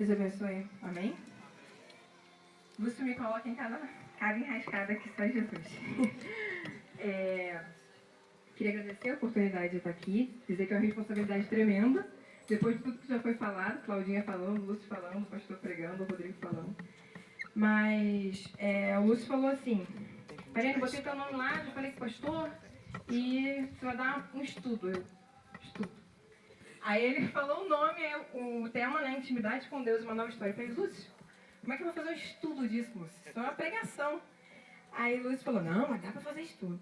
Deus abençoe. Amém? Lúcio me coloca em cada enrascada que só Jesus. Queria agradecer a oportunidade de estar aqui, dizer que é uma responsabilidade tremenda. Depois de tudo que já foi falado, Claudinha falando, Lúcio falando, o pastor pregando, o Rodrigo falando. Mas o Lúcio falou assim, Mariana, botei teu nome lá, já falei com o pastor, e você vai dar um estudo. Eu, estudo. Aí ele falou o nome, o tema, né, Intimidade com Deus, uma nova história. Eu falei, Lúcio, como é que eu vou fazer um estudo disso, Lúcio? Isso é uma pregação. Aí o Lúcio falou, não, mas dá para fazer estudo.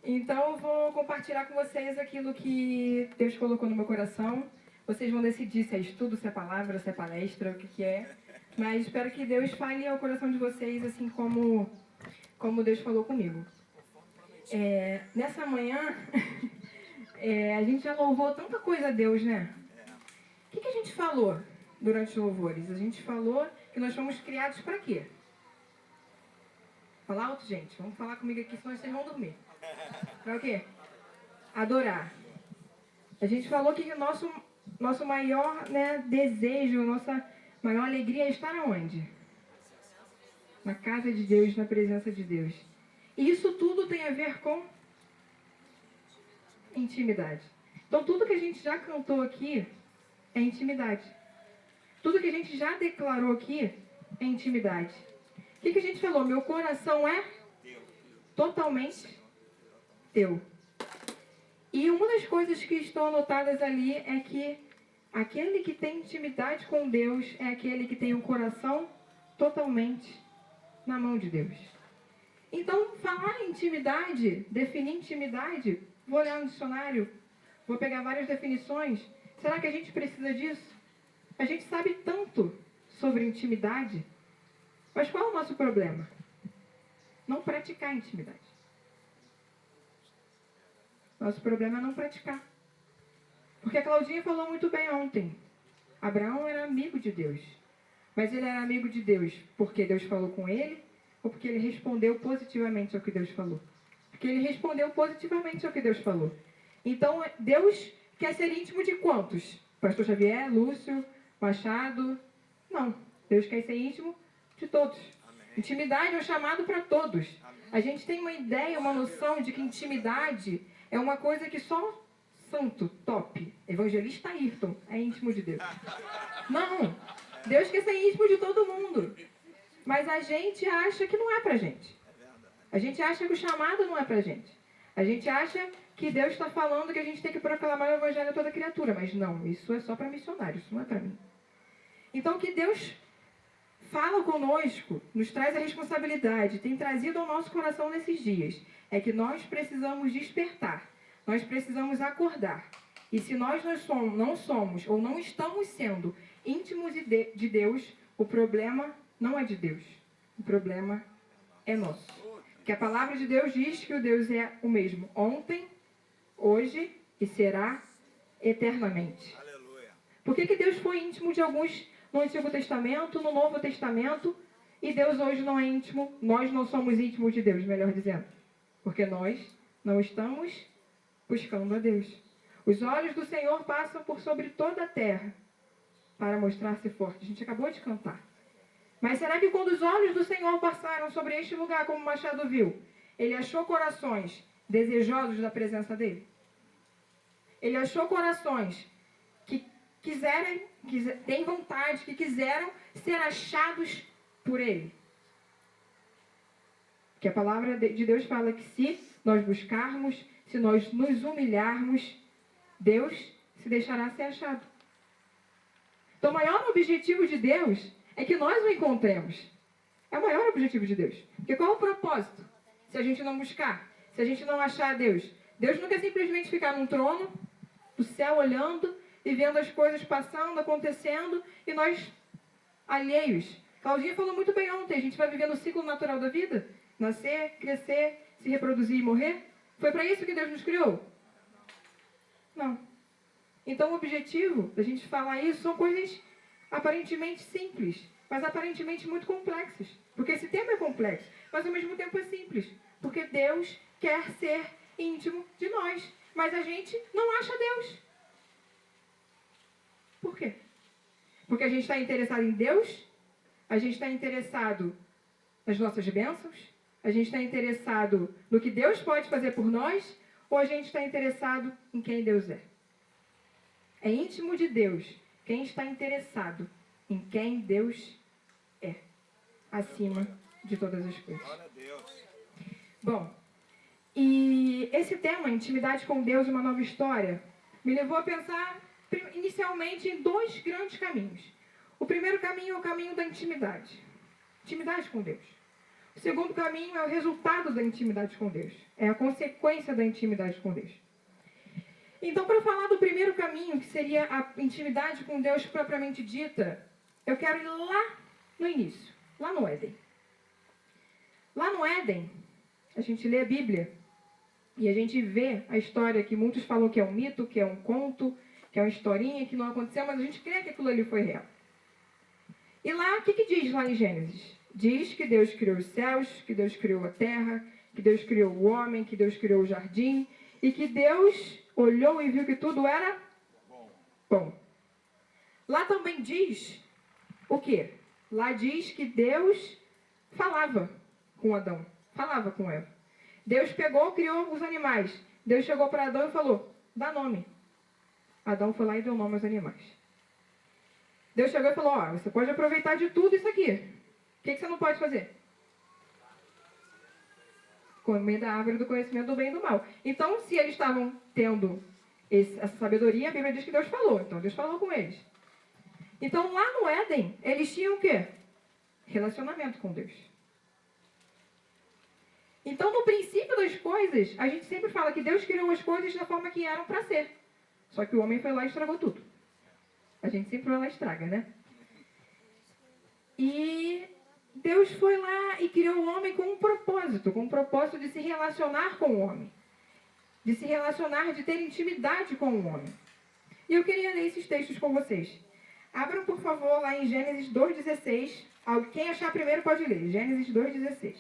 Então eu vou compartilhar com vocês aquilo que Deus colocou no meu coração. Vocês vão decidir se é estudo, se é palavra, se é palestra, o que é. Mas espero que Deus fale ao coração de vocês, assim como Deus falou comigo. Nessa manhã, a gente já louvou tanta coisa a Deus, né? O que a gente falou durante os louvores? A gente falou que nós fomos criados para quê? Fala alto, gente. Vamos falar comigo aqui, senão vocês vão dormir. Para o quê? Adorar. A gente falou que o nosso maior, né, desejo, nossa maior alegria é estar aonde? Na casa de Deus, na presença de Deus. E isso tudo tem a ver com intimidade. Então, tudo que a gente já cantou aqui é intimidade. Tudo que a gente já declarou aqui é intimidade. O que a gente falou? Meu coração é totalmente teu. E uma das coisas que estão anotadas ali é que aquele que tem intimidade com Deus é aquele que tem o coração totalmente na mão de Deus. Então, falar em intimidade, definir intimidade, vou olhar no dicionário, vou pegar várias definições. Será que a gente precisa disso? A gente sabe tanto sobre intimidade, mas qual é o nosso problema? Não praticar intimidade. Nosso problema é não praticar. Porque a Claudinha falou muito bem ontem. Abraão era amigo de Deus. Mas ele era amigo de Deus porque Deus falou com ele ou porque ele respondeu positivamente ao que Deus falou? Porque ele respondeu positivamente ao que Deus falou. Então, Deus quer ser íntimo de quantos? Pastor Xavier, Lúcio, Machado? Não. Deus quer ser íntimo de todos. Amém. Intimidade é um chamado para todos. Amém. A gente tem uma ideia, uma noção de que intimidade é uma coisa que só santo, top, evangelista Ayrton é íntimo de Deus. Não. Deus quer ser íntimo de todo mundo. Mas a gente acha que não é pra gente. A gente acha que o chamado não é pra gente. A gente acha que Deus está falando que a gente tem que proclamar o evangelho a toda criatura. Mas não, isso é só para missionários, isso não é para mim. Então, que Deus fala conosco, nos traz a responsabilidade, tem trazido ao nosso coração nesses dias, é que nós precisamos despertar, nós precisamos acordar. E se nós não somos ou não estamos sendo íntimos de Deus, o problema não é de Deus, o problema é nosso. Porque a palavra de Deus diz que o Deus é o mesmo ontem, hoje e será eternamente. Aleluia. Por que Deus foi íntimo de alguns no Antigo Testamento, no Novo Testamento, e Deus hoje não é íntimo, nós não somos íntimos de Deus, melhor dizendo? Porque nós não estamos buscando a Deus. Os olhos do Senhor passam por sobre toda a terra para mostrar-se forte. A gente acabou de cantar. Mas será que quando os olhos do Senhor passaram sobre este lugar, como Machado viu, ele achou corações desejosos da presença dele? Ele achou corações que têm vontade, que quiseram ser achados por ele? Que a palavra de Deus fala que se nós buscarmos, se nós nos humilharmos, Deus se deixará ser achado. Então, o maior objetivo de Deus é que nós o encontremos. É o maior objetivo de Deus. Porque qual é o propósito? Se a gente não buscar, se a gente não achar Deus. Deus não quer simplesmente ficar num trono, do céu, olhando e vendo as coisas passando, acontecendo, e nós alheios. Claudinha falou muito bem ontem, a gente vai viver no ciclo natural da vida. Nascer, crescer, se reproduzir e morrer. Foi para isso que Deus nos criou? Não. Então o objetivo da gente falar isso são coisas aparentemente simples, mas aparentemente muito complexas. Porque esse tema é complexo, mas ao mesmo tempo é simples. Porque Deus quer ser íntimo de nós, mas a gente não acha Deus. Por quê? Porque a gente está interessado em Deus? A gente está interessado nas nossas bênçãos? A gente está interessado no que Deus pode fazer por nós? Ou a gente está interessado em quem Deus é? É íntimo de Deus quem está interessado em quem Deus é, acima de todas as coisas. Bom, e esse tema, intimidade com Deus e uma nova história, me levou a pensar inicialmente em dois grandes caminhos. O primeiro caminho é o caminho da intimidade. Intimidade com Deus. O segundo caminho é o resultado da intimidade com Deus. É a consequência da intimidade com Deus. Então, para falar do primeiro caminho, que seria a intimidade com Deus propriamente dita, eu quero ir lá no início, lá no Éden. Lá no Éden, a gente lê a Bíblia e a gente vê a história que muitos falam que é um mito, que é um conto, que é uma historinha que não aconteceu, mas a gente crê que aquilo ali foi real. E lá, o que diz lá em Gênesis? Diz que Deus criou os céus, que Deus criou a terra, que Deus criou o homem, que Deus criou o jardim, e que Deus olhou e viu que tudo era bom. Lá também diz o quê? Lá diz que Deus falava com Adão, falava com Eva. Deus pegou, criou os animais. Deus chegou para Adão e falou, dá nome. Adão foi lá e deu nome aos animais. Deus chegou e falou, ó, você pode aproveitar de tudo isso aqui. O que você não pode fazer? Comer da árvore do conhecimento do bem e do mal. Então, se eles estavam tendo essa sabedoria, a Bíblia diz que Deus falou. Então, Deus falou com eles. Então, lá no Éden, eles tinham o quê? Relacionamento com Deus. Então, no princípio das coisas, a gente sempre fala que Deus criou as coisas da forma que eram para ser. Só que o homem foi lá e estragou tudo. A gente sempre vai lá e estraga, né? E Deus foi lá e criou o homem com um propósito de se relacionar com o homem. De se relacionar, de ter intimidade com o homem. E eu queria ler esses textos com vocês. Abram, por favor, lá em Gênesis 2,16. Quem achar primeiro pode ler. Gênesis 2,16.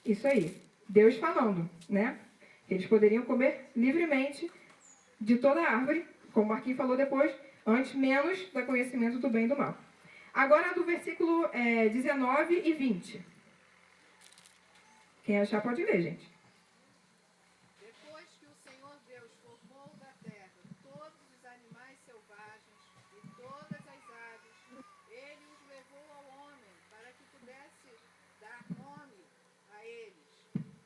Isso aí. Deus falando, né? Eles poderiam comer livremente de toda a árvore, como o Marquinhos falou depois, antes menos do conhecimento do bem e do mal. Agora do versículo 19 e 20. Quem achar pode ler, gente. Depois que o Senhor Deus formou da terra todos os animais selvagens e todas as aves, ele os levou ao homem para que pudesse dar nome a eles.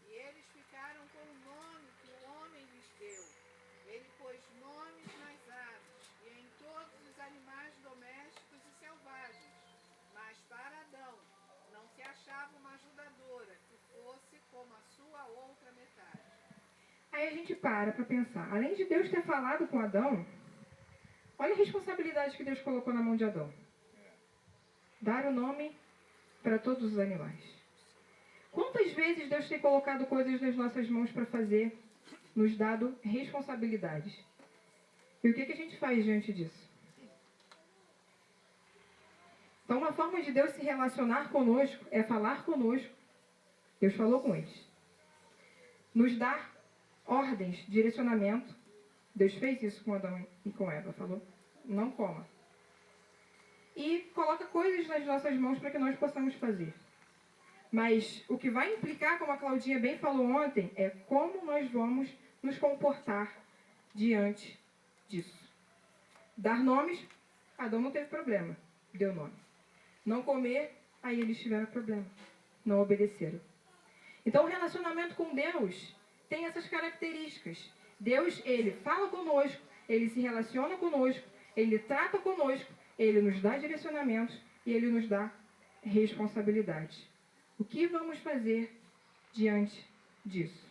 E eles ficaram com o nome que o homem lhes deu. Ele pôs nomes nas aves e em todos os animais domésticos e selvagens. Mas para Adão não se achava uma ajudadora que fosse como a sua outra metade. Aí a gente para pensar. Além de Deus ter falado com Adão, olha a responsabilidade que Deus colocou na mão de Adão. Dar o nome para todos os animais. Quantas vezes Deus tem colocado coisas nas nossas mãos para fazer, nos dado responsabilidades? E o que a gente faz diante disso? Então, uma forma de Deus se relacionar conosco é falar conosco. Deus falou com eles. Nos dar ordens, direcionamento. Deus fez isso com Adão e com Eva. Falou, não coma. E coloca coisas nas nossas mãos para que nós possamos fazer. Mas o que vai implicar, como a Claudinha bem falou ontem, é como nós vamos nos comportar diante disso. Dar nomes, Adão não teve problema, deu nome. Não comer, aí eles tiveram problema, não obedeceram. Então o relacionamento com Deus tem essas características. Deus, ele fala conosco, ele se relaciona conosco, ele trata conosco, ele nos dá direcionamentos e ele nos dá responsabilidades. O que vamos fazer diante disso?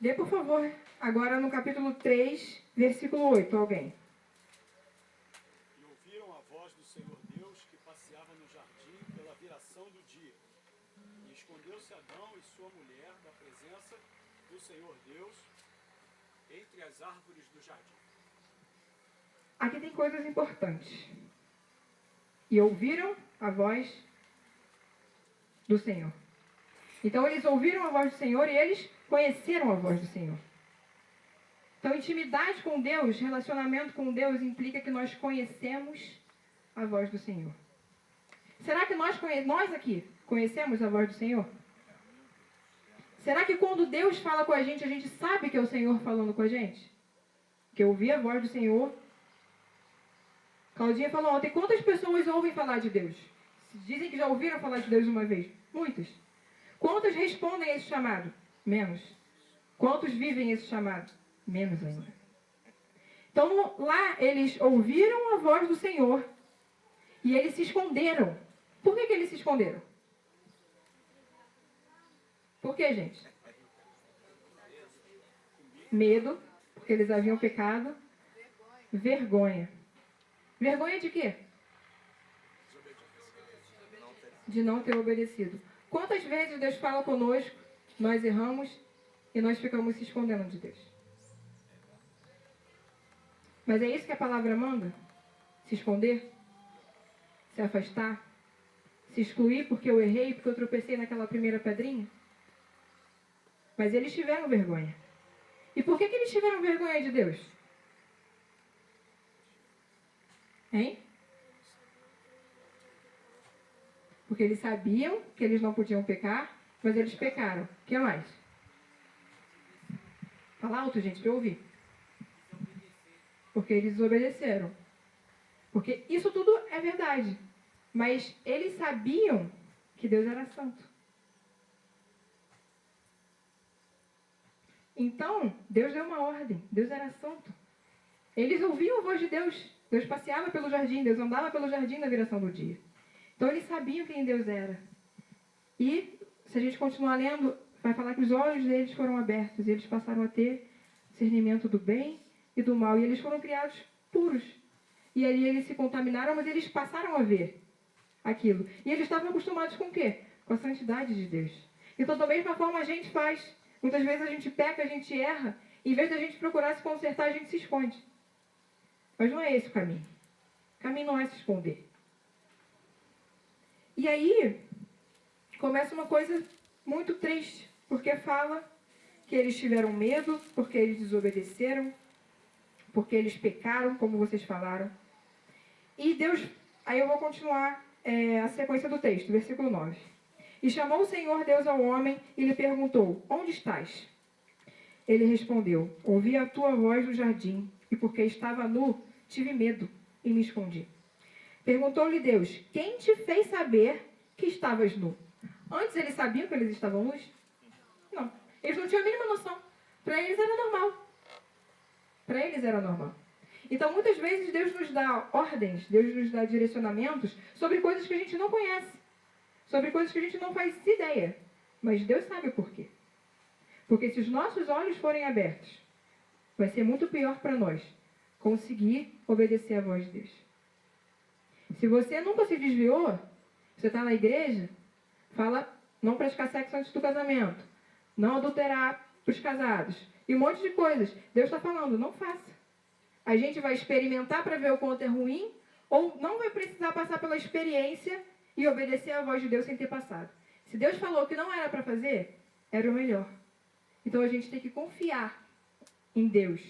Lê, por favor, agora no capítulo 3, versículo 8, alguém. E ouviram a voz do Senhor Deus que passeava no jardim pela viração do dia. E escondeu-se Adão e sua mulher da presença do Senhor Deus entre as árvores do jardim. Aqui tem coisas importantes. E ouviram a voz do Senhor. Então eles ouviram a voz do Senhor e eles conheceram a voz do Senhor. Então intimidade com Deus, relacionamento com Deus implica que nós conhecemos a voz do Senhor. Será que nós aqui conhecemos a voz do Senhor? Será que quando Deus fala com a gente sabe que é o Senhor falando com a gente? Que eu ouvi a voz do Senhor. Claudinha falou ontem, quantas pessoas ouvem falar de Deus? Dizem que já ouviram falar de Deus uma vez? Muitas. Quantas respondem a esse chamado? Menos. Quantos vivem esse chamado? Menos ainda. Então lá eles ouviram a voz do Senhor e eles se esconderam. Por que eles se esconderam? Por que, gente? Medo, porque eles haviam pecado. Vergonha. Vergonha de quê? De não ter obedecido. Quantas vezes Deus fala conosco, nós erramos e nós ficamos se escondendo de Deus? Mas é isso que a palavra manda? Se esconder? Se afastar? Se excluir porque eu errei, porque eu tropecei naquela primeira pedrinha? Mas eles tiveram vergonha. E por que eles tiveram vergonha de Deus? Hein? Porque eles sabiam que eles não podiam pecar, mas eles pecaram. O que mais? Fala alto, gente, para eu ouvir. Porque eles desobedeceram. Porque isso tudo é verdade. Mas eles sabiam que Deus era santo. Então, Deus deu uma ordem. Deus era santo. Eles ouviam a voz de Deus. Deus passeava pelo jardim. Deus andava pelo jardim na viração do dia. Então, eles sabiam quem Deus era. E, se a gente continuar lendo, vai falar que os olhos deles foram abertos. E eles passaram a ter discernimento do bem e do mal. E eles foram criados puros. E ali eles se contaminaram, mas eles passaram a ver aquilo. E eles estavam acostumados com o quê? Com a santidade de Deus. Então, da mesma forma, a gente faz. Muitas vezes a gente peca, a gente erra. Em vez de a gente procurar se consertar, a gente se esconde. Mas não é esse o caminho. O caminho não é se esconder. E aí, começa uma coisa muito triste. Porque fala que eles tiveram medo, porque eles desobedeceram, porque eles pecaram, como vocês falaram. E Deus... Aí eu vou continuar a sequência do texto, versículo 9. E chamou o Senhor Deus ao homem e lhe perguntou, onde estás? Ele respondeu, ouvi a tua voz no jardim, e porque estava nu, tive medo e me escondi. Perguntou-lhe Deus, quem te fez saber que estavas nu? Antes eles sabiam que eles estavam nus? Não. Eles não tinham a mínima noção. Para eles era normal. Para eles era normal. Então, muitas vezes, Deus nos dá ordens, Deus nos dá direcionamentos sobre coisas que a gente não conhece. Sobre coisas que a gente não faz ideia. Mas Deus sabe o porquê. Porque se os nossos olhos forem abertos, vai ser muito pior para nós conseguir obedecer à voz de Deus. Se você nunca se desviou, você está na igreja, fala não praticar sexo antes do casamento, não adulterar para os casados, e um monte de coisas. Deus está falando, não faça. A gente vai experimentar para ver o quanto é ruim, ou não vai precisar passar pela experiência e obedecer à voz de Deus sem ter passado. Se Deus falou que não era para fazer, era o melhor. Então a gente tem que confiar em Deus,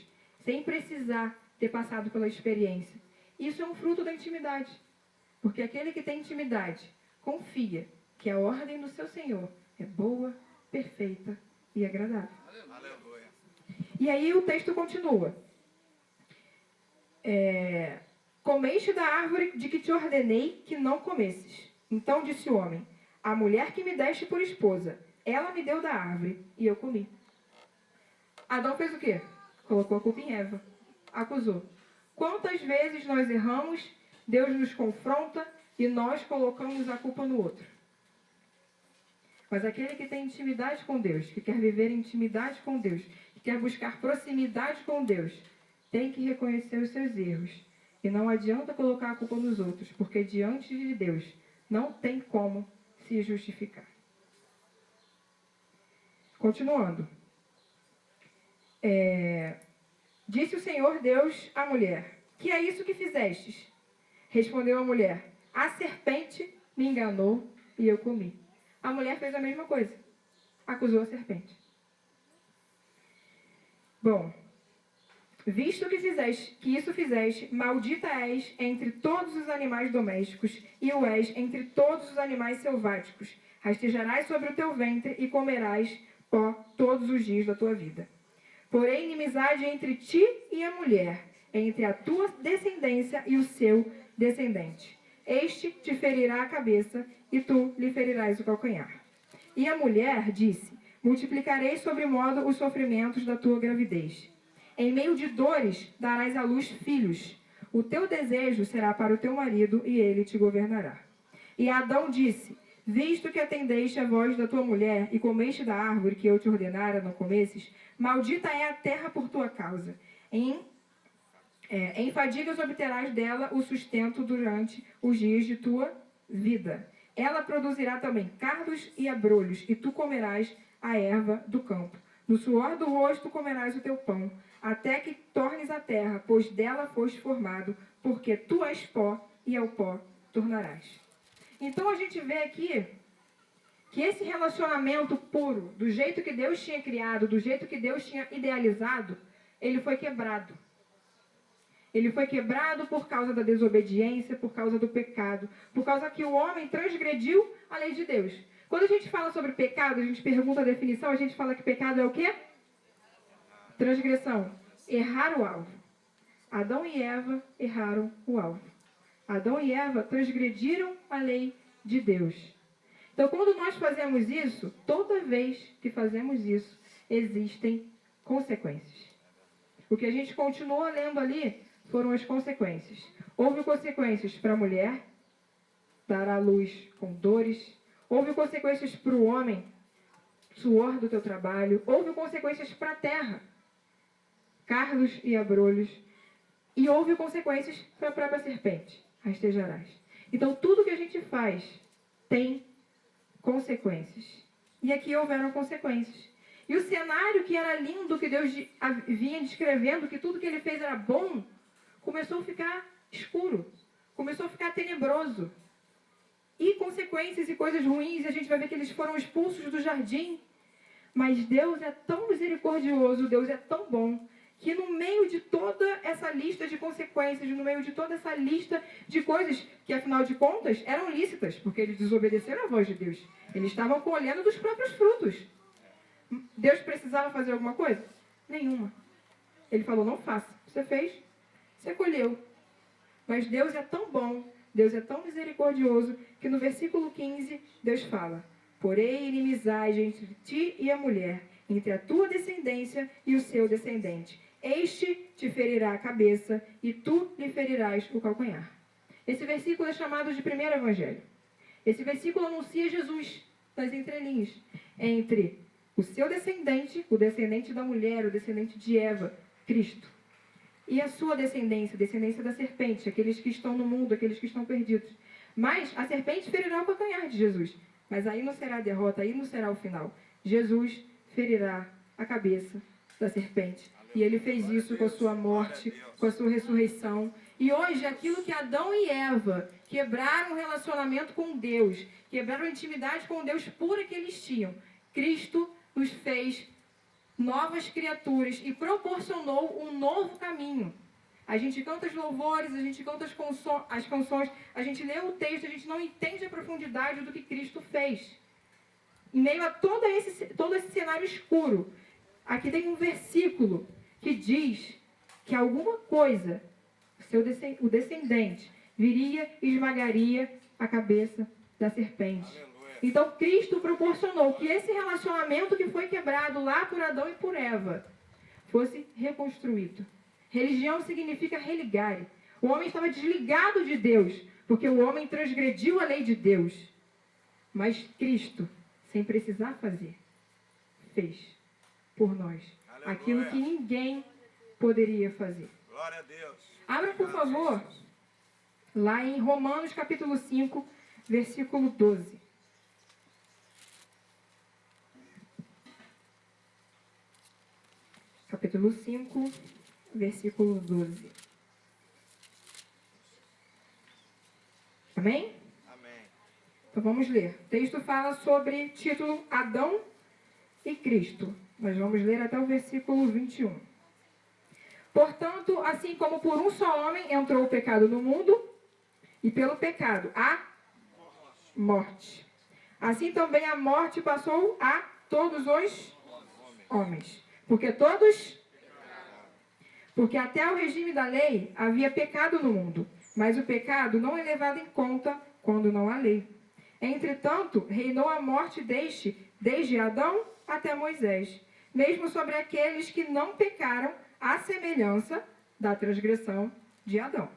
sem precisar ter passado pela experiência. Isso é um fruto da intimidade. Porque aquele que tem intimidade confia que a ordem do seu Senhor é boa, perfeita e agradável. Aleluia. E aí o texto continua. Comeste da árvore de que te ordenei que não comesses. Então disse o homem, a mulher que me deste por esposa, ela me deu da árvore e eu comi. Adão fez o quê? Colocou a culpa em Eva. Acusou. Quantas vezes nós erramos, Deus nos confronta e nós colocamos a culpa no outro. Mas aquele que tem intimidade com Deus, que quer viver em intimidade com Deus, que quer buscar proximidade com Deus, tem que reconhecer os seus erros. E não adianta colocar a culpa nos outros, porque diante de Deus não tem como se justificar. Continuando. Disse o Senhor Deus à mulher, que é isso que fizestes? Respondeu a mulher, a serpente me enganou e eu comi. A mulher fez a mesma coisa. acusou a serpente. Bom, visto que isso fizeste, maldita és entre todos os animais domésticos, e o és entre todos os animais selváticos. Rastejarás sobre o teu ventre e comerás pó todos os dias da tua vida. Porém, inimizade entre ti e a mulher, entre a tua descendência e o seu descendente. Este te ferirá a cabeça, e tu lhe ferirás o calcanhar. E a mulher disse: multiplicarei sobremodo os sofrimentos da tua gravidez. Em meio de dores darás à luz filhos. O teu desejo será para o teu marido, e ele te governará. E Adão disse: visto que atendeste a voz da tua mulher, e comeste da árvore que eu te ordenara não comesses, maldita é a terra por tua causa. Em fadigas obterás dela o sustento durante os dias de tua vida. Ela produzirá também cardos e abrolhos, e tu comerás a erva do campo. No suor do rosto comerás o teu pão, até que tornes a terra, pois dela foste formado, porque tu és pó, e ao pó tornarás. Então a gente vê aqui que esse relacionamento puro, do jeito que Deus tinha criado, do jeito que Deus tinha idealizado, ele foi quebrado. Ele foi quebrado por causa da desobediência, por causa do pecado, por causa que o homem transgrediu a lei de Deus. Quando a gente fala sobre pecado, a gente pergunta a definição, a gente fala que pecado é o quê? Transgressão. Errar o alvo. Adão e Eva erraram o alvo. Adão e Eva transgrediram a lei de Deus. Então, quando nós fazemos isso, toda vez que fazemos isso, existem consequências. O que a gente continuou lendo ali foram as consequências. Houve consequências para a mulher, dar à luz com dores. Houve consequências para o homem, suor do teu trabalho. Houve consequências para a terra, cardos e abrolhos. E houve consequências para a própria serpente, rastejarás. Então, tudo que a gente faz tem consequências. E aqui houveram consequências. E o cenário que era lindo, que Deus vinha descrevendo, que tudo que ele fez era bom, começou a ficar escuro, começou a ficar tenebroso. E consequências e coisas ruins, a gente vai ver que eles foram expulsos do jardim. Mas Deus é tão misericordioso, Deus é tão bom, que no meio de toda essa lista de consequências, no meio de toda essa lista de coisas que, afinal de contas, eram lícitas, porque eles desobedeceram à voz de Deus. Eles estavam colhendo dos próprios frutos. Deus precisava fazer alguma coisa? Nenhuma. Ele falou, não faça. Você fez, você colheu. Mas Deus é tão bom, Deus é tão misericordioso, que no versículo 15, Deus fala: porém, inimizade entre ti e a mulher, entre a tua descendência e o seu descendente. Este te ferirá a cabeça, e tu lhe ferirás o calcanhar. Esse versículo é chamado de primeiro evangelho. Esse versículo anuncia Jesus, nas entrelinhas, entre o seu descendente, o descendente da mulher, o descendente de Eva, Cristo, e a sua descendência, a descendência da serpente, aqueles que estão no mundo, aqueles que estão perdidos. Mas a serpente ferirá o calcanhar de Jesus. Mas aí não será a derrota, aí não será o final. Jesus ferirá a cabeça da serpente. E ele fez isso com a sua morte, com a sua ressurreição. E hoje, aquilo que Adão e Eva quebraram o relacionamento com Deus, quebraram a intimidade com Deus pura que eles tinham, Cristo nos fez novas criaturas e proporcionou um novo caminho. A gente canta os louvores, a gente canta as canções, a gente lê o texto, a gente não entende a profundidade do que Cristo fez. Em meio a todo esse cenário escuro, aqui tem um versículo que diz que alguma coisa, o descendente, viria e esmagaria a cabeça da serpente. Então, Cristo proporcionou que esse relacionamento que foi quebrado lá por Adão e por Eva fosse reconstruído. Religião significa religare. O homem estava desligado de Deus, porque o homem transgrediu a lei de Deus. Mas Cristo, sem precisar fazer, fez por nós aquilo que ninguém poderia fazer. Glória a Deus. Abra, por favor, lá em Romanos capítulo 5, versículo 12. Capítulo 5, versículo 12. Amém? Amém. Então vamos ler. O texto fala sobre título Adão e Cristo. Nós vamos ler até o versículo 21. Portanto, assim como por um só homem entrou o pecado no mundo, e pelo pecado a morte. Assim também a morte passou a todos os homens. Porque até o regime da lei havia pecado no mundo, mas o pecado não é levado em conta quando não há lei. Entretanto, reinou a morte desde Adão até Moisés, mesmo sobre aqueles que não pecaram, à semelhança da transgressão de Adão,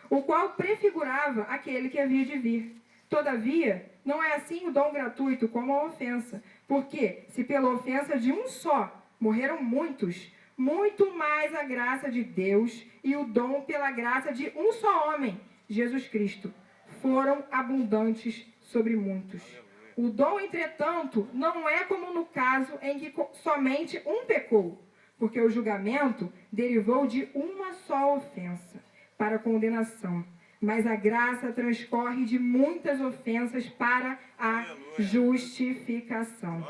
o qual prefigurava aquele que havia de vir. Todavia, não é assim o dom gratuito como a ofensa, porque se pela ofensa de um só morreram muitos, muito mais a graça de Deus e o dom pela graça de um só homem, Jesus Cristo, foram abundantes sobre muitos. O dom, entretanto, não é como no caso em que somente um pecou, porque o julgamento derivou de uma só ofensa para condenação, mas a graça transcorre de muitas ofensas para a justificação.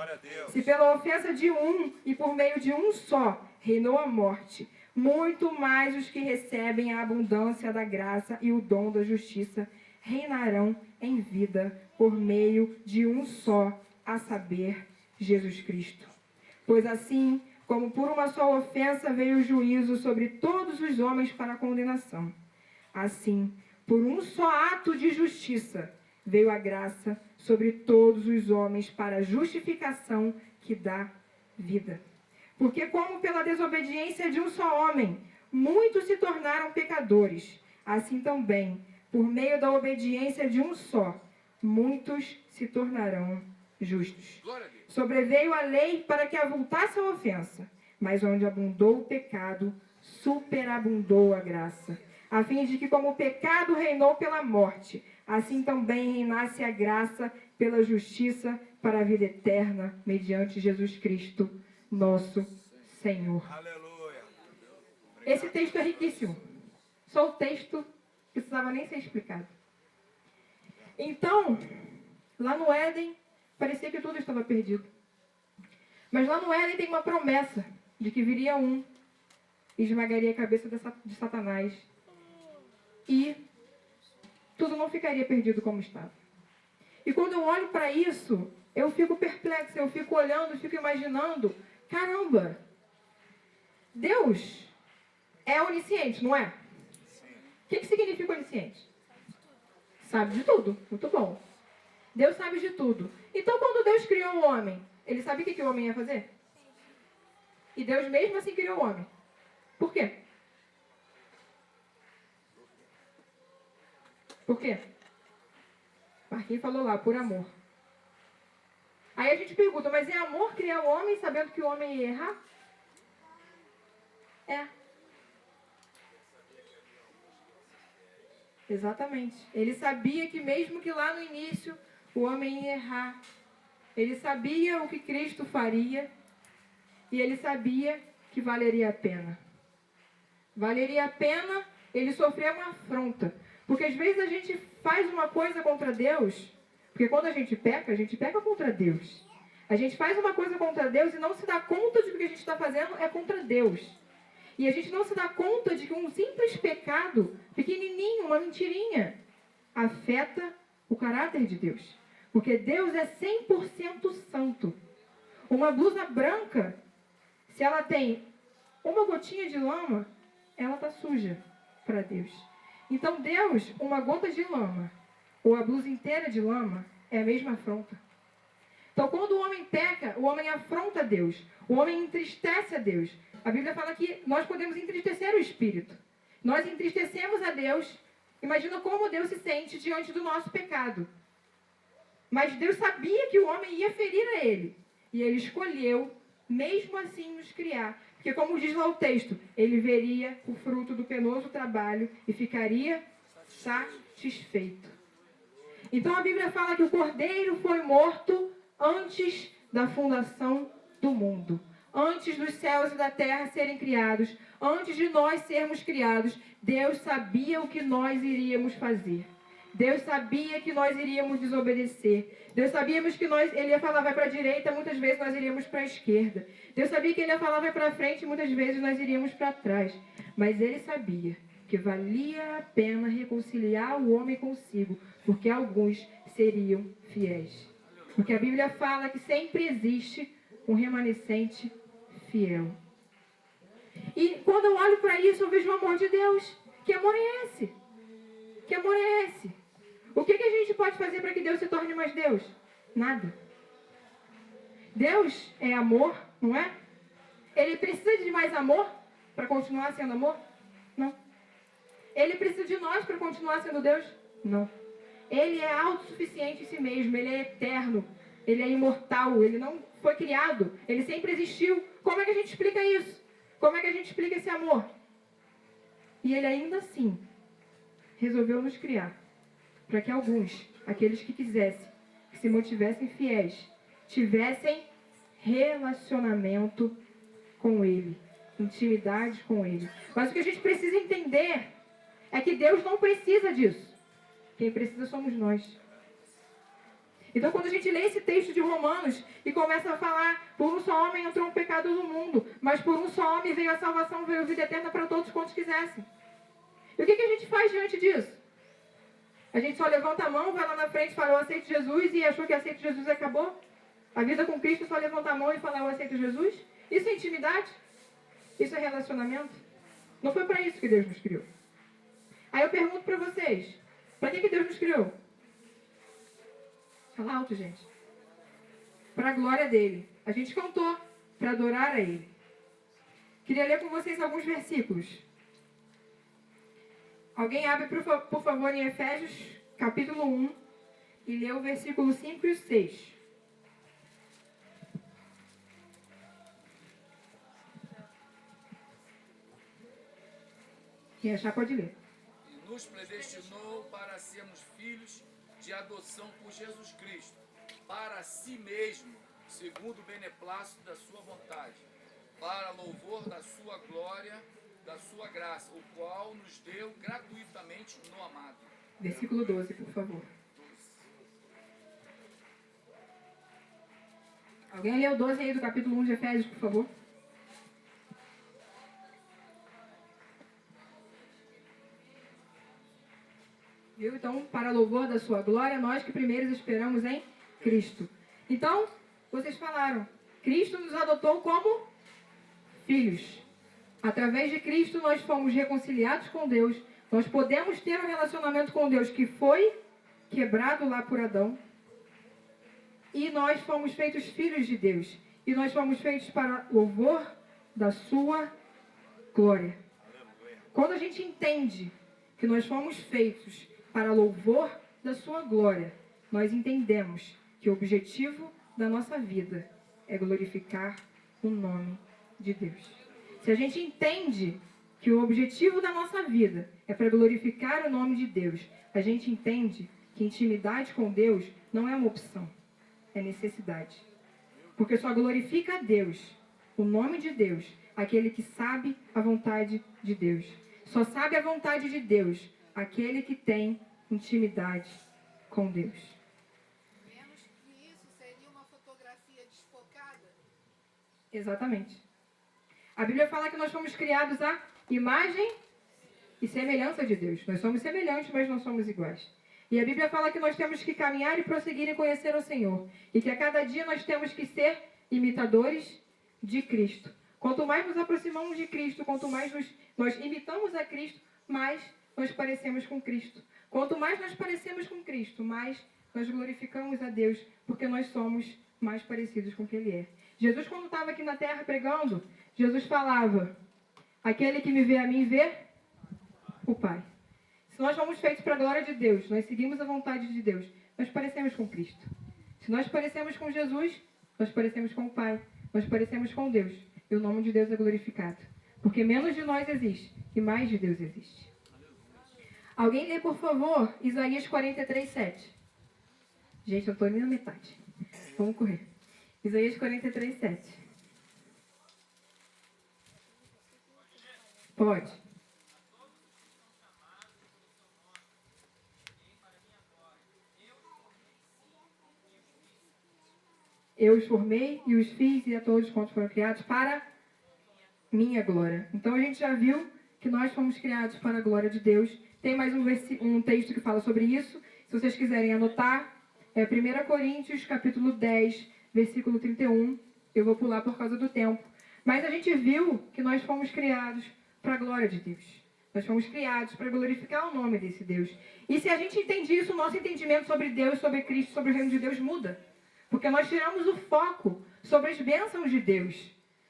Se pela ofensa de um e por meio de um só reinou a morte, muito mais os que recebem a abundância da graça e o dom da justiça reinarão em vida por meio de um só, a saber, Jesus Cristo. Pois assim, como por uma só ofensa veio o juízo sobre todos os homens para a condenação, assim, por um só ato de justiça, veio a graça sobre todos os homens para a justificação que dá vida. Porque como pela desobediência de um só homem, muitos se tornaram pecadores, assim também, por meio da obediência de um só, muitos se tornarão justos. Sobreveio a lei para que avultasse a ofensa, mas onde abundou o pecado, superabundou a graça, a fim de que como o pecado reinou pela morte, assim também reinasse a graça pela justiça para a vida eterna, mediante Jesus Cristo, nosso Senhor. Aleluia. Esse texto é riquíssimo. Só o texto precisava nem ser explicado. Então, lá no Éden, parecia que tudo estava perdido. Mas lá no Éden tem uma promessa de que viria um e esmagaria a cabeça de Satanás. E tudo não ficaria perdido como estava. E quando eu olho para isso, eu fico perplexa, eu fico olhando, fico imaginando, caramba, Deus é onisciente, não é? O que significa onisciente? Sabe de tudo, muito bom. Deus sabe de tudo. Então quando Deus criou o homem, ele sabia o que o homem ia fazer? E Deus mesmo assim criou o homem. Por quê? Por quê? Marquinhos falou lá, por amor. Aí a gente pergunta, mas é amor criar o homem sabendo que o homem ia errar? É. Exatamente. Ele sabia que mesmo que lá no início o homem ia errar, ele sabia o que Cristo faria e ele sabia que valeria a pena. Valeria a pena ele sofrer uma afronta. Porque às vezes a gente faz uma coisa contra Deus, porque quando a gente peca contra Deus. A gente faz uma coisa contra Deus e não se dá conta de que o que a gente está fazendo é contra Deus. E a gente não se dá conta de que um simples pecado, pequenininho, uma mentirinha, afeta o caráter de Deus. Porque Deus é 100% santo. Uma blusa branca, se ela tem uma gotinha de lama, ela está suja para Deus. Então Deus, uma gota de lama, ou a blusa inteira de lama, é a mesma afronta. Então quando o homem peca, o homem afronta Deus. O homem entristece a Deus. A Bíblia fala que nós podemos entristecer o Espírito. Nós entristecemos a Deus. Imagina como Deus se sente diante do nosso pecado. Mas Deus sabia que o homem ia ferir a ele. E ele escolheu, mesmo assim, nos criar. Porque como diz lá o texto, ele veria o fruto do penoso trabalho e ficaria satisfeito. Então a Bíblia fala que o Cordeiro foi morto antes da fundação do mundo. Antes dos céus e da terra serem criados, antes de nós sermos criados, Deus sabia o que nós iríamos fazer. Deus sabia que nós iríamos desobedecer. Deus sabíamos que ele ia falar vai para a direita, muitas vezes nós iríamos para a esquerda. Deus sabia que ele ia falar vai para frente, muitas vezes nós iríamos para trás. Mas ele sabia que valia a pena reconciliar o homem consigo, porque alguns seriam fiéis. Porque a Bíblia fala que sempre existe um remanescente fiel. E quando eu olho para isso, eu vejo o amor de Deus. Que amor é esse? Que amor é esse? O que a gente pode fazer para que Deus se torne mais Deus? Nada. Deus é amor, não é? Ele precisa de mais amor para continuar sendo amor? Não. Ele precisa de nós para continuar sendo Deus? Não. Ele é autossuficiente em si mesmo, ele é eterno, ele é imortal, ele não foi criado, ele sempre existiu. Como é que a gente explica isso? Como é que a gente explica esse amor? E ele ainda assim resolveu nos criar para que alguns, aqueles que quisessem, que se mantivessem fiéis, tivessem relacionamento com ele, intimidade com ele. Mas o que a gente precisa entender é que Deus não precisa disso. Quem precisa somos nós. Então, quando a gente lê esse texto de Romanos e começa a falar, por um só homem entrou um pecado no mundo, mas por um só homem veio a salvação, veio a vida eterna para todos quantos quisessem. E o que a gente faz diante disso? A gente só levanta a mão, vai lá na frente e fala, eu aceito Jesus, e achou que aceito Jesus e acabou? A vida com Cristo só levanta a mão e fala, eu aceito Jesus? Isso é intimidade? Isso é relacionamento? Não foi para isso que Deus nos criou. Aí eu pergunto para vocês, para que Deus nos criou? Fala alto, gente. Para a glória dele. A gente cantou para adorar a ele. Queria ler com vocês alguns versículos. Alguém abre, por favor, em Efésios, capítulo 1, e lê o versículo 5 e o 6. Quem achar pode ler. E nos predestinou para sermos filhos de adoção por Jesus Cristo, para si mesmo, segundo o beneplácito da sua vontade, para louvor da sua glória, da sua graça, o qual nos deu gratuitamente no amado. Versículo 12, por favor. Alguém lê o 12 aí do capítulo 1 de Efésios, por favor? Viu? Então, para louvor da sua glória, nós que primeiros esperamos em Cristo. Então, vocês falaram, Cristo nos adotou como filhos. Através de Cristo, nós fomos reconciliados com Deus. Nós podemos ter um relacionamento com Deus que foi quebrado lá por Adão. E nós fomos feitos filhos de Deus. E nós fomos feitos para louvor da sua glória. Quando a gente entende que nós fomos feitos para louvor da sua glória, nós entendemos que o objetivo da nossa vida é glorificar o nome de Deus. Se a gente entende que o objetivo da nossa vida é para glorificar o nome de Deus, a gente entende que intimidade com Deus não é uma opção, é necessidade. Porque só glorifica a Deus, o nome de Deus, aquele que sabe a vontade de Deus. Só sabe a vontade de Deus aquele que tem intimidade com Deus. Menos que isso seria uma fotografia desfocada. Exatamente. A Bíblia fala que nós fomos criados à imagem e semelhança de Deus. Nós somos semelhantes, mas não somos iguais. E a Bíblia fala que nós temos que caminhar e prosseguir em conhecer o Senhor. E que a cada dia nós temos que ser imitadores de Cristo. Quanto mais nos aproximamos de Cristo, quanto mais nós imitamos a Cristo, mais nós parecemos com Cristo. Quanto mais nós parecemos com Cristo, mais nós glorificamos a Deus, porque nós somos mais parecidos com o que Ele é. Jesus, quando estava aqui na terra pregando, Jesus falava, aquele que me vê a mim, vê o Pai. Se nós fomos feitos para a glória de Deus, nós seguimos a vontade de Deus, nós parecemos com Cristo. Se nós parecemos com Jesus, nós parecemos com o Pai, nós parecemos com Deus. E o nome de Deus é glorificado. Porque menos de nós existe e mais de Deus existe. Alguém lê, por favor, Isaías 43, 7. Gente, eu estou nem na metade. Vamos correr. Isaías 43, 7. Pode. eu os formei e os fiz e a todos quantos foram criados para minha glória. Então a gente já viu que nós fomos criados para a glória de Deus. Tem mais um texto que fala sobre isso. Se vocês quiserem anotar, é 1 Coríntios, capítulo 10, versículo 31. Eu vou pular por causa do tempo. Mas a gente viu que nós fomos criados para a glória de Deus. Nós fomos criados para glorificar o nome desse Deus. E se a gente entende isso, o nosso entendimento sobre Deus, sobre Cristo, sobre o reino de Deus muda. Porque nós tiramos o foco sobre as bênçãos de Deus,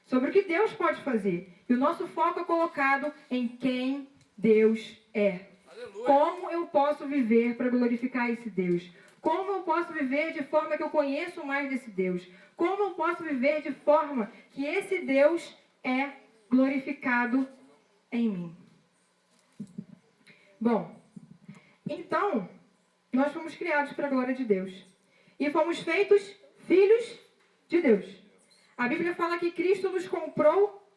sobre o que Deus pode fazer. E o nosso foco é colocado em quem Deus é. Aleluia. Como eu posso viver para glorificar esse Deus? Como eu posso viver de forma que eu conheço mais desse Deus? Como eu posso viver de forma que esse Deus é glorificado em mim? Bom, então, nós fomos criados para a glória de Deus. E fomos feitos filhos de Deus. A Bíblia fala que Cristo nos comprou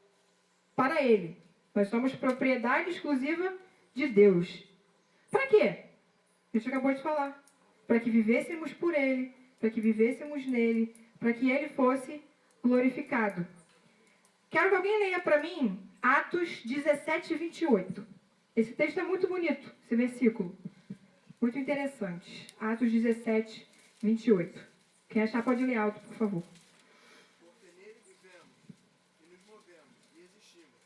para Ele. Nós somos propriedade exclusiva de Deus. Para quê? A gente acabou de falar. Para que vivêssemos por Ele, para que vivêssemos nele, para que Ele fosse glorificado. Quero que alguém leia para mim Atos 17, 28. Esse texto é muito bonito, esse versículo. Muito interessante. Atos 17, 28. Quem achar pode ler alto, por favor. Porque nele vivemos, e nos movemos, e existimos,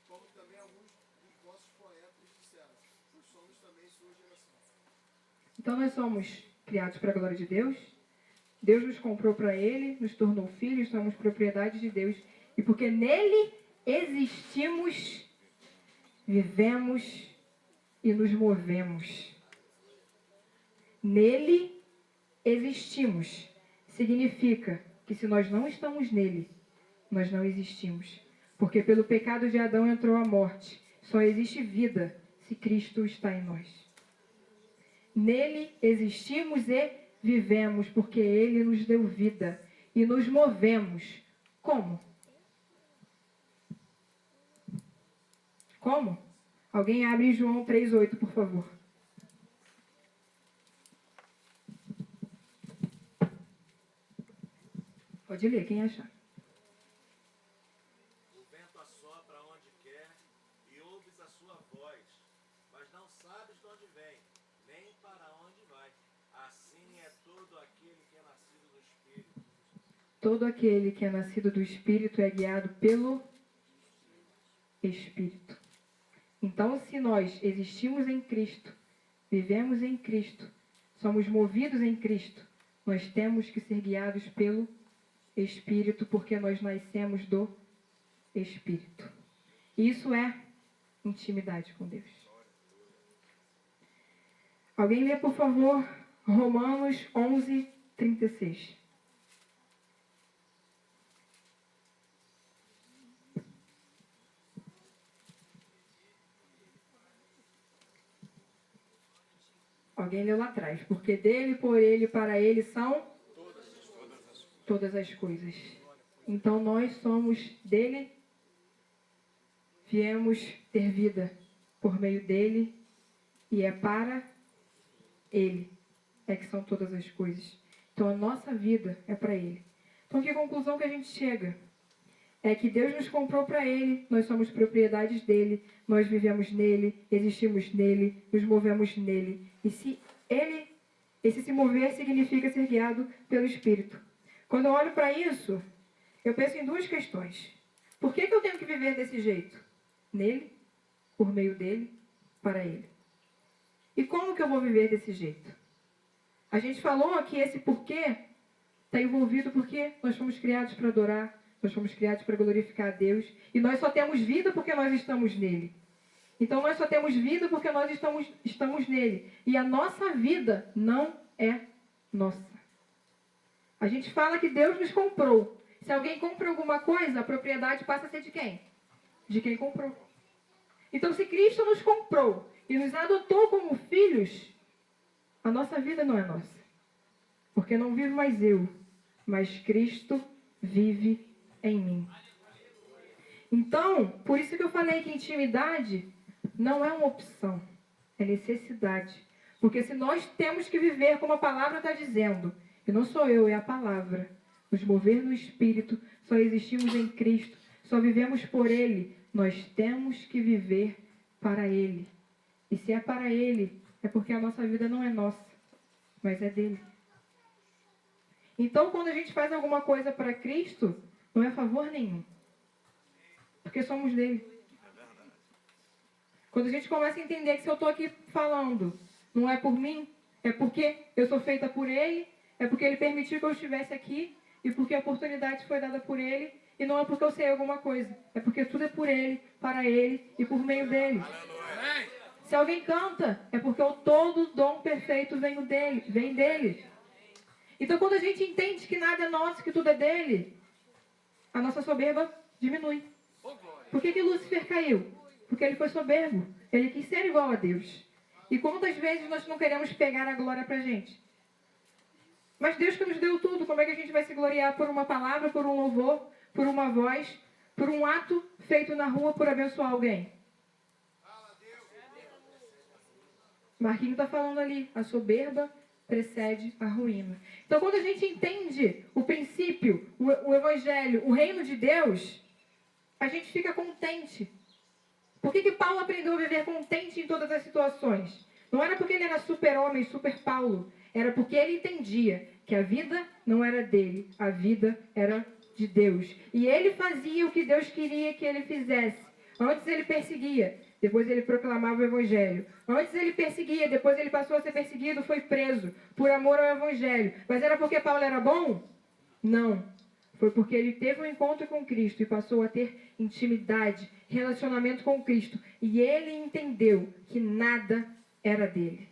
como também alguns dos vossos poetas disseram, pois somos também sua geração. Então nós somos criados para a glória de Deus. Deus nos comprou para Ele, nos tornou filhos, somos propriedade de Deus. E porque nele existimos, vivemos e nos movemos. Nele existimos. Significa que se nós não estamos nele, nós não existimos. Porque pelo pecado de Adão entrou a morte. Só existe vida se Cristo está em nós. Nele existimos e vivemos, porque Ele nos deu vida. E nos movemos. Como? Como? Alguém abre João 3,8, por favor. Pode ler, quem achar. O vento assopra onde quer e ouves a sua voz, mas não sabes de onde vem, nem para onde vai. Assim é todo aquele que é nascido do Espírito. Todo aquele que é nascido do Espírito é guiado pelo Espírito. Então, se nós existimos em Cristo, vivemos em Cristo, somos movidos em Cristo, nós temos que ser guiados pelo Espírito, porque nós nascemos do Espírito. Isso é intimidade com Deus. Alguém lê, por favor, Romanos 11, 36. Alguém leu lá atrás. Porque dele, por ele, para ele são todas as coisas. Então nós somos dele, viemos ter vida por meio dele e é para ele é que são todas as coisas. Então a nossa vida é para ele. Então que conclusão que a gente chega? É que Deus nos comprou para ele, nós somos propriedades dele, nós vivemos nele, existimos nele, nos movemos nele. E se ele, esse se mover significa ser guiado pelo Espírito. Quando eu olho para isso, eu penso em duas questões. Por que eu tenho que viver desse jeito? Nele, por meio dele, para ele. E como que eu vou viver desse jeito? A gente falou que esse porquê está envolvido porque nós fomos criados para adorar, nós fomos criados para glorificar a Deus. E nós só temos vida porque nós estamos nele. Então nós só temos vida porque nós estamos nele. E a nossa vida não é nossa. A gente fala que Deus nos comprou. Se alguém compra alguma coisa, a propriedade passa a ser de quem? De quem comprou. Então se Cristo nos comprou e nos adotou como filhos, a nossa vida não é nossa. Porque não vivo mais eu, mas Cristo vive em mim. Então, por isso que eu falei que intimidade não é uma opção, é necessidade. Porque se nós temos que viver como a palavra está dizendo, e não sou eu, é a palavra, nos mover no Espírito, só existimos em Cristo, só vivemos por Ele, nós temos que viver para Ele. E se é para Ele, é porque a nossa vida não é nossa, mas é dele. Então, quando a gente faz alguma coisa para Cristo, não é favor nenhum, porque somos dele. Quando a gente começa a entender que se eu estou aqui falando, não é por mim, é porque eu sou feita por Ele, é porque Ele permitiu que eu estivesse aqui, e porque a oportunidade foi dada por Ele, e não é porque eu sei alguma coisa, é porque tudo é por Ele, para Ele e por meio dele. Amém. Se alguém canta, é porque o todo dom perfeito vem dele. Então, quando a gente entende que nada é nosso, que tudo é dele, a nossa soberba diminui. Ô, glória. Por que Lúcifer caiu? Porque ele foi soberbo. Ele quis ser igual a Deus. E quantas vezes nós não queremos pegar a glória pra gente? Mas Deus que nos deu tudo, como é que a gente vai se gloriar por uma palavra, por um louvor, por uma voz, por um ato feito na rua por abençoar alguém? Marquinhos está falando ali, a soberba precede a ruína. Então, quando a gente entende o princípio, o evangelho, o reino de Deus, a gente fica contente. Por que Paulo aprendeu a viver contente em todas as situações? Não era porque ele era super-homem, super-Paulo. Era porque ele entendia que a vida não era dele, a vida era de Deus. E ele fazia o que Deus queria que ele fizesse. Antes ele perseguia, depois ele proclamava o evangelho. Antes ele perseguia, depois ele passou a ser perseguido, foi preso por amor ao evangelho. Mas era porque Paulo era bom? Não. Foi porque ele teve um encontro com Cristo e passou a ter intimidade, relacionamento com Cristo. E ele entendeu que nada era dele.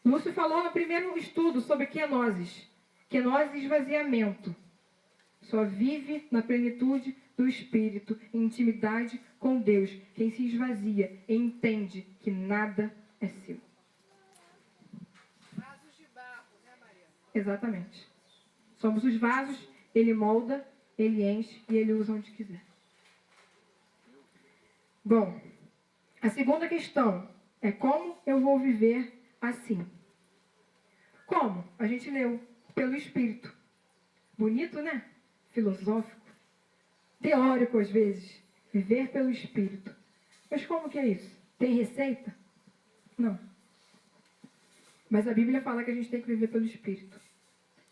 Lúcio falou no primeiro estudo sobre kenoses. Kenose, esvaziamento. Só vive na plenitude do Espírito, em intimidade com Deus. Quem se esvazia e entende que nada é seu. Vasos de barro, né, Maria? Exatamente. Somos os vasos, ele molda, ele enche e ele usa onde quiser. Bom, a segunda questão é como eu vou viver assim? Como? A gente leu, pelo Espírito. Bonito, né? Filosófico. Teórico, às vezes. Viver pelo Espírito. Mas como que é isso? Tem receita? Não. Mas a Bíblia fala que a gente tem que viver pelo Espírito.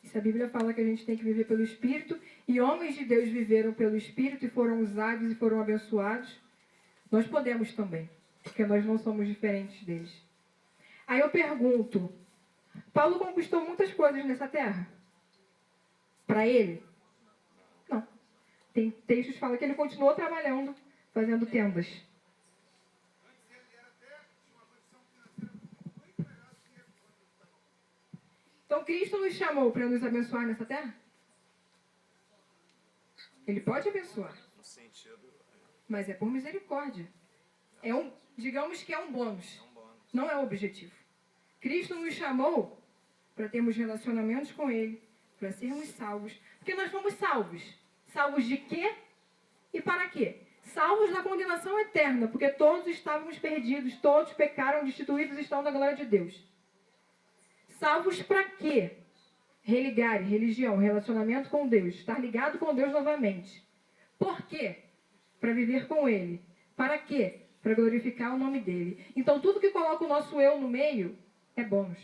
E se a Bíblia fala que a gente tem que viver pelo Espírito, e homens de Deus viveram pelo Espírito e foram usados e foram abençoados, nós podemos também. Porque nós não somos diferentes deles. Aí eu pergunto, Paulo conquistou muitas coisas nessa terra? Para ele? Não. Tem textos que falam que ele continuou trabalhando, fazendo tendas. Então Cristo nos chamou para nos abençoar nessa terra? Ele pode abençoar. No sentido. Mas é por misericórdia. Digamos que é um bônus. bônus. Não é o objetivo. Cristo nos chamou para termos relacionamentos com Ele, para sermos salvos. Porque nós fomos salvos. Salvos de quê e para quê? Salvos da condenação eterna, porque todos estávamos perdidos, todos pecaram, destituídos estão da glória de Deus. Salvos para quê? Religar, religião, relacionamento com Deus, estar ligado com Deus novamente. Por quê? Para viver com Ele. Para quê? Para glorificar o nome dEle. Então, tudo que coloca o nosso eu no meio é bônus.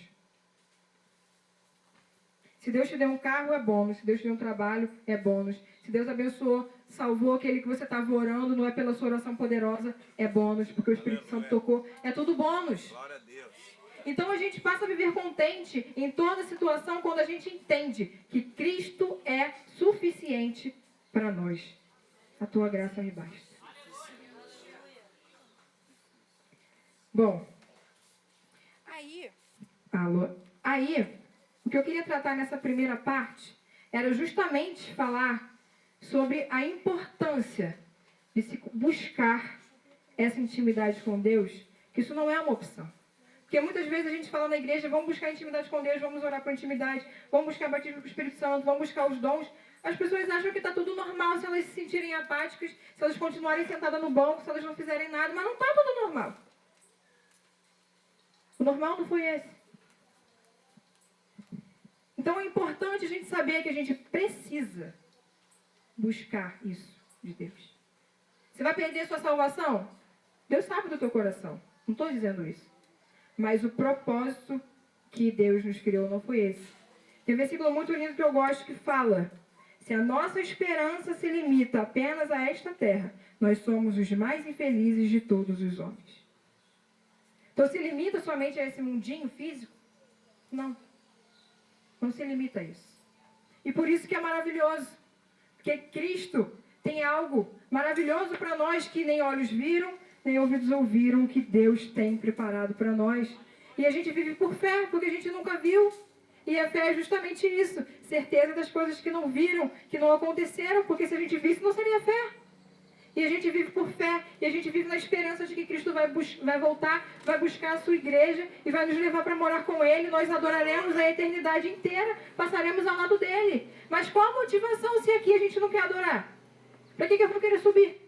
Se Deus te deu um carro, é bônus. Se Deus te deu um trabalho, é bônus. Se Deus abençoou, salvou aquele que você estava orando, não é pela sua oração poderosa, é bônus, porque o Espírito Santo tocou. É tudo bônus. Glória a Deus. Então a gente passa a viver contente em toda situação quando a gente entende que Cristo é suficiente para nós. A tua graça me basta. Bom, aí, o que eu queria tratar nessa primeira parte era justamente falar sobre a importância de se buscar essa intimidade com Deus, que isso não é uma opção. Porque muitas vezes a gente fala na igreja, vamos buscar intimidade com Deus, vamos orar por intimidade, vamos buscar batismo com o Espírito Santo, vamos buscar os dons. As pessoas acham que está tudo normal se elas se sentirem apáticas, se elas continuarem sentadas no banco, se elas não fizerem nada, mas não está tudo normal. O normal não foi esse. Então é importante a gente saber que a gente precisa buscar isso de Deus. Você vai perder sua salvação? Deus sabe do teu coração. Não estou dizendo isso. Mas o propósito que Deus nos criou não foi esse. Tem um versículo muito lindo que eu gosto que fala: se a nossa esperança se limita apenas a esta terra, nós somos os mais infelizes de todos os homens. Então se limita somente a esse mundinho físico? Não. Não se limita a isso. E por isso que é maravilhoso. Porque Cristo tem algo maravilhoso para nós que nem olhos viram, nem ouvidos ouviram o que Deus tem preparado para nós. E a gente vive por fé, porque a gente nunca viu. E a fé é justamente isso. Certeza das coisas que não viram, que não aconteceram, porque se a gente visse, não seria fé. E a gente vive por fé, e a gente vive na esperança de que Cristo vai voltar, vai buscar a sua igreja e vai nos levar para morar com Ele. Nós adoraremos a eternidade inteira, passaremos ao lado dEle. Mas qual a motivação se aqui a gente não quer adorar? Para que eu vou querer subir?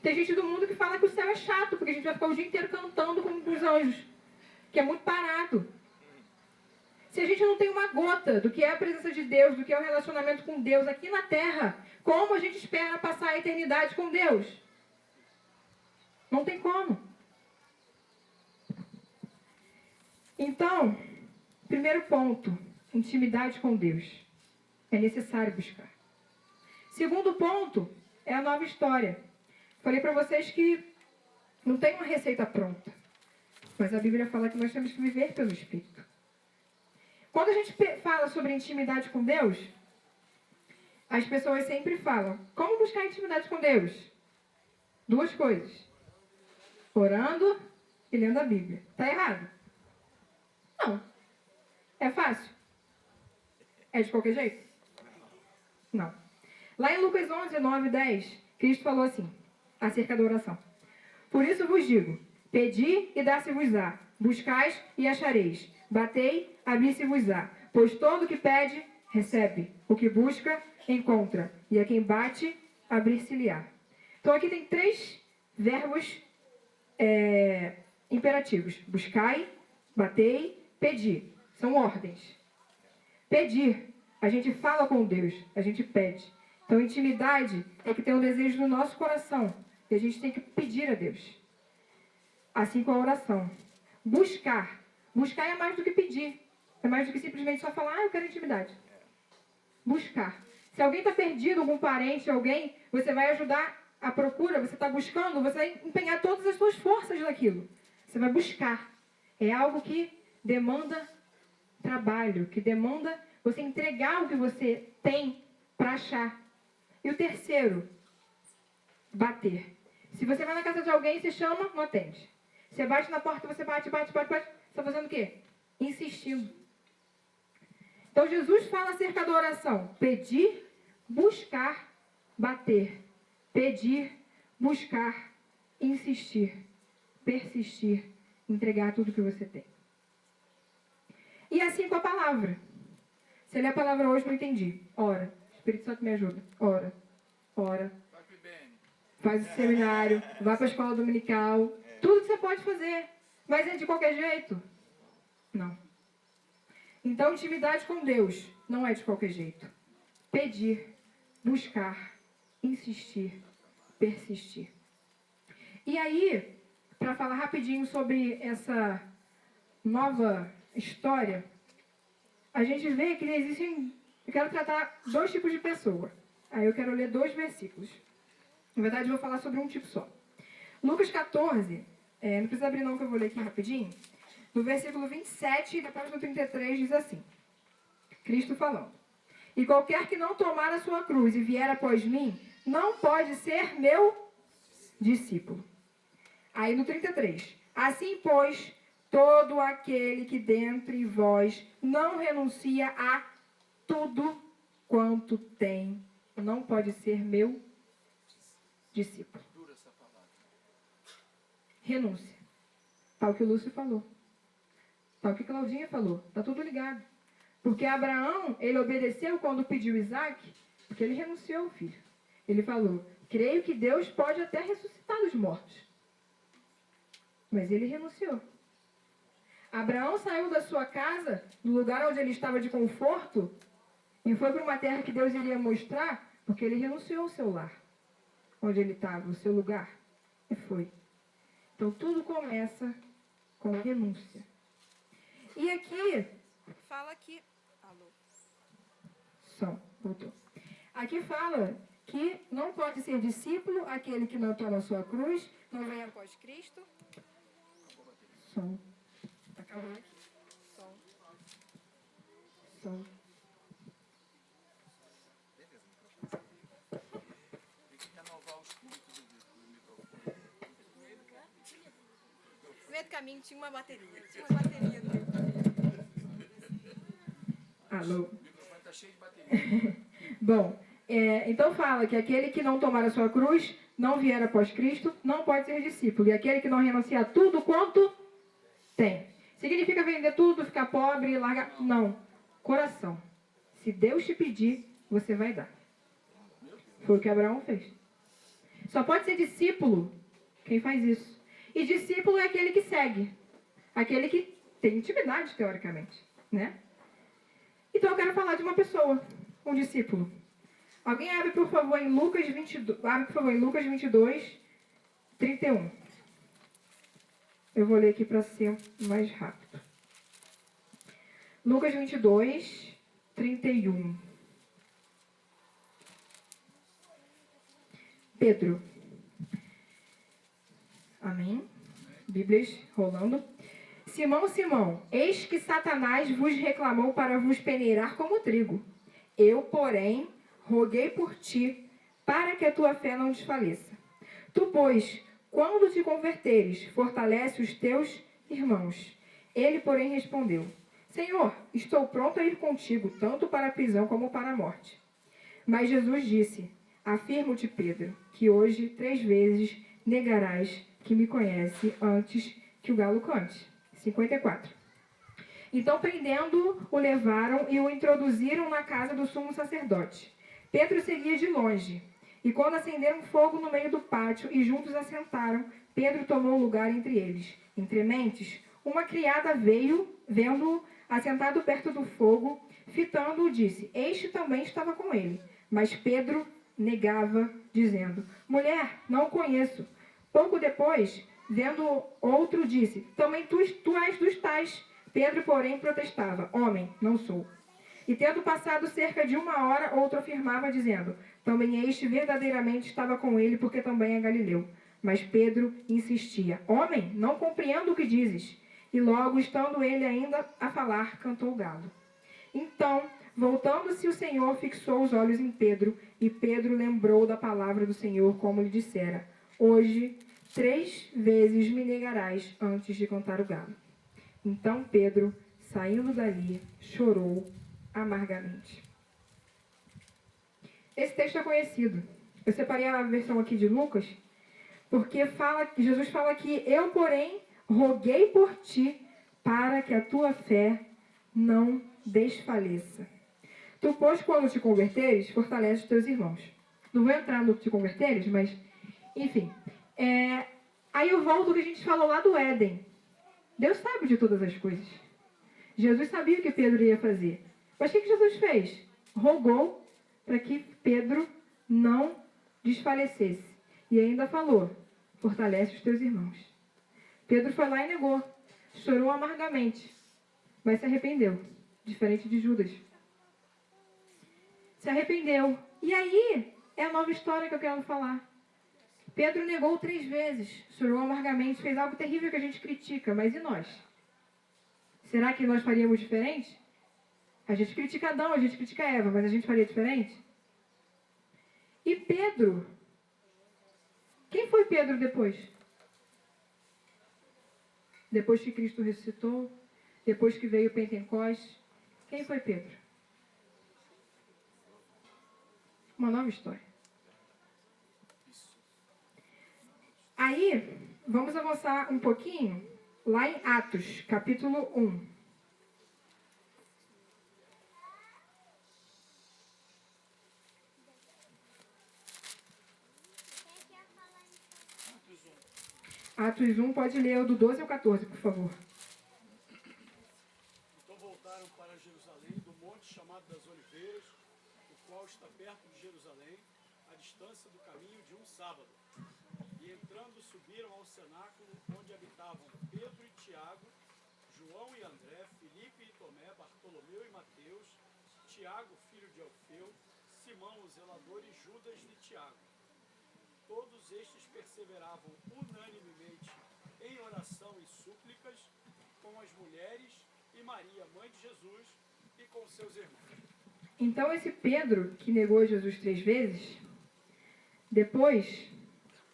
Tem gente do mundo que fala que o céu é chato, porque a gente vai ficar o dia inteiro cantando com os anjos, que é muito parado. Se a gente não tem uma gota do que é a presença de Deus, do que é o relacionamento com Deus aqui na terra, como a gente espera passar a eternidade com Deus? Não tem como. Então, primeiro ponto, intimidade com Deus. É necessário buscar. Segundo ponto, é a nova história. Falei para vocês que não tem uma receita pronta, mas a Bíblia fala que nós temos que viver pelo Espírito. Quando a gente fala sobre intimidade com Deus, as pessoas sempre falam: como buscar intimidade com Deus? Duas coisas: orando e lendo a Bíblia. Está errado? Não. É fácil? É de qualquer jeito? Não. Lá em Lucas 11, 9 e 10, Cristo falou assim, acerca da oração: por isso vos digo, pedi e dar-se-vos-á, buscais e achareis, batei, abrir-se-vos-á, pois todo o que pede, recebe, o que busca, encontra, e a quem bate, abrir-se-lhe-á. Então aqui tem 3 verbos imperativos: buscai, batei, pedir. São ordens. Pedir, a gente fala com Deus, a gente pede. Então intimidade é que tem um desejo no nosso coração, e a gente tem que pedir a Deus. Assim como a oração. Buscar. Buscar é mais do que pedir. É mais do que simplesmente só falar: eu quero intimidade. Buscar. Se alguém está perdido, algum parente, alguém, você vai ajudar a procura, você está buscando, você vai empenhar todas as suas forças naquilo. Você vai buscar. É algo que demanda trabalho, que demanda você entregar o que você tem para achar. E o terceiro, bater. Se você vai na casa de alguém, você chama, não atende. Você bate na porta, você bate. Você está fazendo o quê? Insistindo. Então Jesus fala acerca da oração: pedir, buscar, bater. Pedir, buscar, insistir, persistir, entregar tudo que você tem. E assim com a palavra. Se eu ler a palavra hoje, não entendi. Ora. Espírito Santo me ajuda. Ora. Faz o seminário, vai para a escola dominical. Tudo que você pode fazer. Mas é de qualquer jeito? Não. Então, intimidade com Deus não é de qualquer jeito. Pedir, buscar, insistir, persistir. E aí, para falar rapidinho sobre essa nova história, a gente vê que existem... Eu quero tratar 2 tipos de pessoa. Aí eu quero ler 2 versículos. Na verdade, eu vou falar sobre um tipo só. Lucas 14, não precisa abrir não, que eu vou ler aqui rapidinho. No versículo 27 e depois no 33 diz assim, Cristo falando: e qualquer que não tomar a sua cruz e vier após mim, não pode ser meu discípulo. Aí no 33, assim pois, todo aquele que dentre vós não renuncia a tudo quanto tem, não pode ser meu discípulo. Renúncia. Tal que o Lúcio falou. Tal que Claudinha falou. Está tudo ligado. Porque Abraão, ele obedeceu quando pediu Isaac, porque ele renunciou ao filho. Ele falou: creio que Deus pode até ressuscitar dos mortos. Mas ele renunciou. Abraão saiu da sua casa, do lugar onde ele estava de conforto, e foi para uma terra que Deus iria mostrar, porque ele renunciou ao seu lar, onde ele estava, o seu lugar, e foi. Então tudo começa com renúncia. E aqui fala que... Alô? Som, voltou. Aqui fala que não pode ser discípulo aquele que não toma a sua cruz, não vem após Cristo. Som. Acabou aqui. Som. Som. Tem que renovar os pontos do microfone. No meio do caminho tinha uma bateria. Tinha uma bateria no meio do caminho. Alô? O microfone está cheio de bateria. Bom, então fala que aquele que não tomar a sua cruz, não vier após Cristo, não pode ser discípulo. E aquele que não renuncia a tudo quanto tem. Significa vender tudo, ficar pobre, largar... Não. Coração. Se Deus te pedir, você vai dar. Foi o que Abraão fez. Só pode ser discípulo quem faz isso. E discípulo é aquele que segue. Aquele que tem intimidade, teoricamente. Né? Então eu quero falar de uma pessoa. Um discípulo. Alguém abre, por favor, em Lucas 22, 31. Eu vou ler aqui para ser mais rápido. Lucas 22, 31. Pedro. Amém? Bíblias rolando. Simão, Simão, eis que Satanás vos reclamou para vos peneirar como trigo. Eu, porém, roguei por ti, para que a tua fé não desfaleça. Tu, pois, quando te converteres, fortalece os teus irmãos. Ele, porém, respondeu: Senhor, estou pronto a ir contigo, tanto para a prisão como para a morte. Mas Jesus disse: Afirmo-te, Pedro, que hoje 3 vezes negarás que me conhece antes que o galo cante. 54. Então, prendendo-o, o levaram e o introduziram na casa do sumo sacerdote. Pedro seguia de longe. E quando acenderam fogo no meio do pátio e juntos assentaram, Pedro tomou lugar entre eles. Entre mentes, uma criada veio, vendo-o assentado perto do fogo, fitando-o, disse: Este também estava com ele. Mas Pedro negava, dizendo: Mulher, não o conheço. Pouco depois, vendo outro, disse: Também tu és dos tais. Pedro, porém, protestava: Homem, não sou. E tendo passado cerca de 1 hora, outro afirmava, dizendo: Também este verdadeiramente estava com ele, porque também é galileu. Mas Pedro insistia: Homem, não compreendo o que dizes. E logo, estando ele ainda a falar, cantou o galo. Então, voltando-se o Senhor, fixou os olhos em Pedro, e Pedro lembrou da palavra do Senhor, como lhe dissera: Hoje 3 vezes me negarás antes de cantar o galo. Então Pedro, saindo dali, chorou amargamente. Esse texto é conhecido. Eu separei a versão aqui de Lucas, porque Jesus fala que eu, porém, roguei por ti para que a tua fé não desfaleça. Tu, pois, quando te converteres, fortalece os teus irmãos. Não vou entrar no te converteres, mas, enfim. Aí eu volto ao que a gente falou lá do Éden. Deus sabe de todas as coisas. Jesus sabia o que Pedro ia fazer. Mas o que Jesus fez? Rogou para que Pedro não desfalecesse. E ainda falou: fortalece os teus irmãos. Pedro foi lá e negou. Chorou amargamente. Mas se arrependeu. Diferente de Judas. Se arrependeu. E aí é a nova história que eu quero falar. Pedro negou 3 vezes. Chorou amargamente. Fez algo terrível que a gente critica. Mas e nós? Será que nós faríamos diferente? A gente critica Adão, a gente critica Eva, mas a gente faria diferente? E Pedro? Quem foi Pedro depois? Depois que Cristo ressuscitou? Depois que veio o Pentecostes? Quem foi Pedro? Uma nova história. Aí, vamos avançar um pouquinho, lá em Atos, capítulo 1. Atos 1, pode ler o do 12 ao 14, por favor. perto de Jerusalém, à distância do caminho de um sábado. E entrando, subiram ao cenáculo, onde habitavam Pedro e Tiago, João e André, Filipe e Tomé, Bartolomeu e Mateus, Tiago, filho de Alfeu, Simão, o zelador, e Judas de Tiago. Todos estes perseveravam unanimemente em oração e súplicas com as mulheres e Maria, mãe de Jesus, e com seus irmãos. Então esse Pedro, que negou Jesus 3 vezes, depois,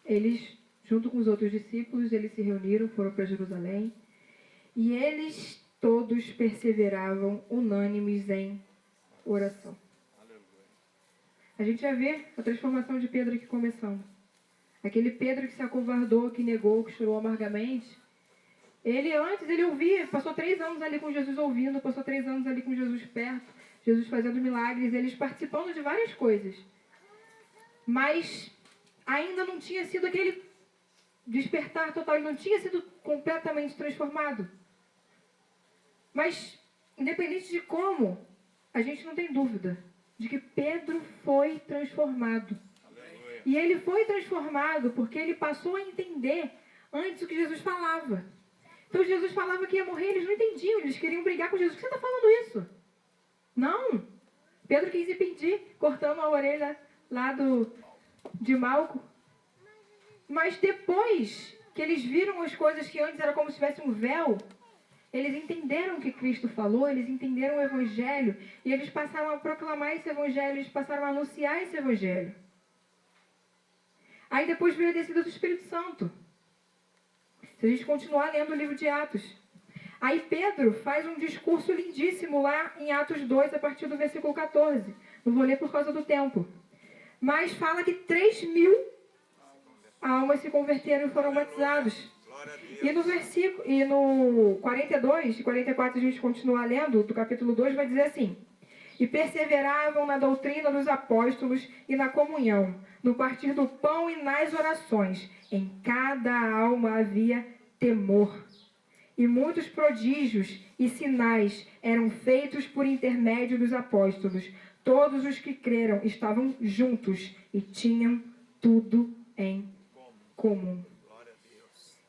eles, junto com os outros discípulos, eles se reuniram, foram para Jerusalém, e eles todos perseveravam unânimes em oração. A gente já vê a transformação de Pedro aqui começando. Aquele Pedro que se acovardou, que negou, que chorou amargamente. Ele ouvia, passou 3 anos ali com Jesus ouvindo, passou 3 anos ali com Jesus perto, Jesus fazendo milagres, eles participando de várias coisas. Mas ainda não tinha sido aquele despertar total, ele não tinha sido completamente transformado. Mas, independente de como, a gente não tem dúvida de que Pedro foi transformado. E ele foi transformado porque ele passou a entender antes o que Jesus falava. Então Jesus falava que ia morrer, eles não entendiam, eles queriam brigar com Jesus. Por que você está falando isso? Não. Pedro quis impedir, cortando a orelha lá de Malco. Mas depois que eles viram as coisas que antes era como se tivesse um véu, eles entenderam o que Cristo falou, eles entenderam o Evangelho, e eles passaram a proclamar esse Evangelho, eles passaram a anunciar esse Evangelho. Aí depois veio a descida do Espírito Santo. Se a gente continuar lendo o livro de Atos. Aí Pedro faz um discurso lindíssimo lá em Atos 2, a partir do versículo 14. Não vou ler por causa do tempo. Mas fala que 3.000 almas se converteram e foram batizados. E no 42 e 44, a gente continua lendo, do capítulo 2, vai dizer assim: e perseveravam na doutrina dos apóstolos e na comunhão, no partir do pão e nas orações. Em cada alma havia temor. E muitos prodígios e sinais eram feitos por intermédio dos apóstolos. Todos os que creram estavam juntos e tinham tudo em comum.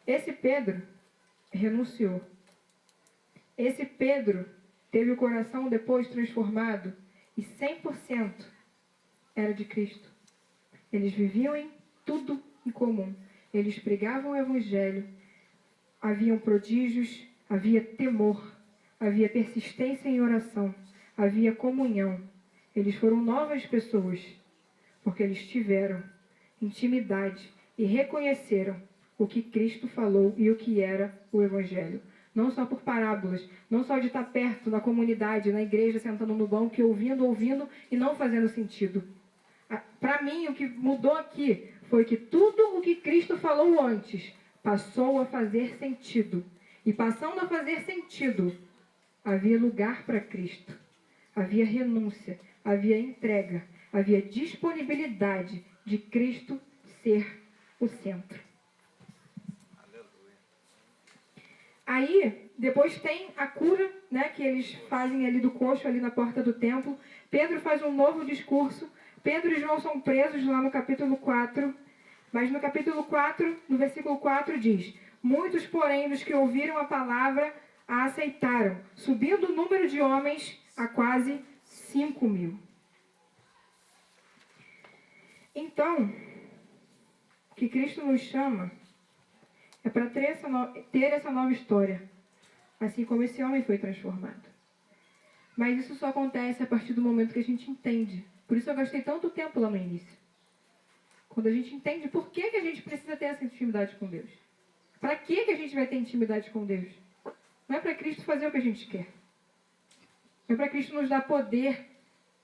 Esse Pedro renunciou. Esse Pedro teve o coração depois transformado e 100% era de Cristo. Eles viviam em tudo em comum. Eles pregavam o Evangelho. Haviam prodígios, havia temor, havia persistência em oração, havia comunhão. Eles foram novas pessoas, porque eles tiveram intimidade e reconheceram o que Cristo falou e o que era o Evangelho. Não só por parábolas, não só de estar perto na comunidade, na igreja, sentando no banco e ouvindo e não fazendo sentido. Para mim, o que mudou aqui foi que tudo o que Cristo falou antes passou a fazer sentido. E passando a fazer sentido, havia lugar para Cristo. Havia renúncia, havia entrega, havia disponibilidade de Cristo ser o centro. Aí, depois tem a cura, né, que eles fazem ali do coxo, ali na porta do templo. Pedro faz um novo discurso. Pedro e João são presos lá no capítulo 4. Mas no capítulo 4, no versículo 4, diz: muitos, porém, dos que ouviram a palavra, a aceitaram, subindo o número de homens a quase 5.000. Então, o que Cristo nos chama é para ter essa nova história, assim como esse homem foi transformado. Mas isso só acontece a partir do momento que a gente entende. Por isso eu gastei tanto tempo lá no início. Quando a gente entende por que a gente precisa ter essa intimidade com Deus. Para que a gente vai ter intimidade com Deus? Não é para Cristo fazer o que a gente quer. Não é para Cristo nos dar poder,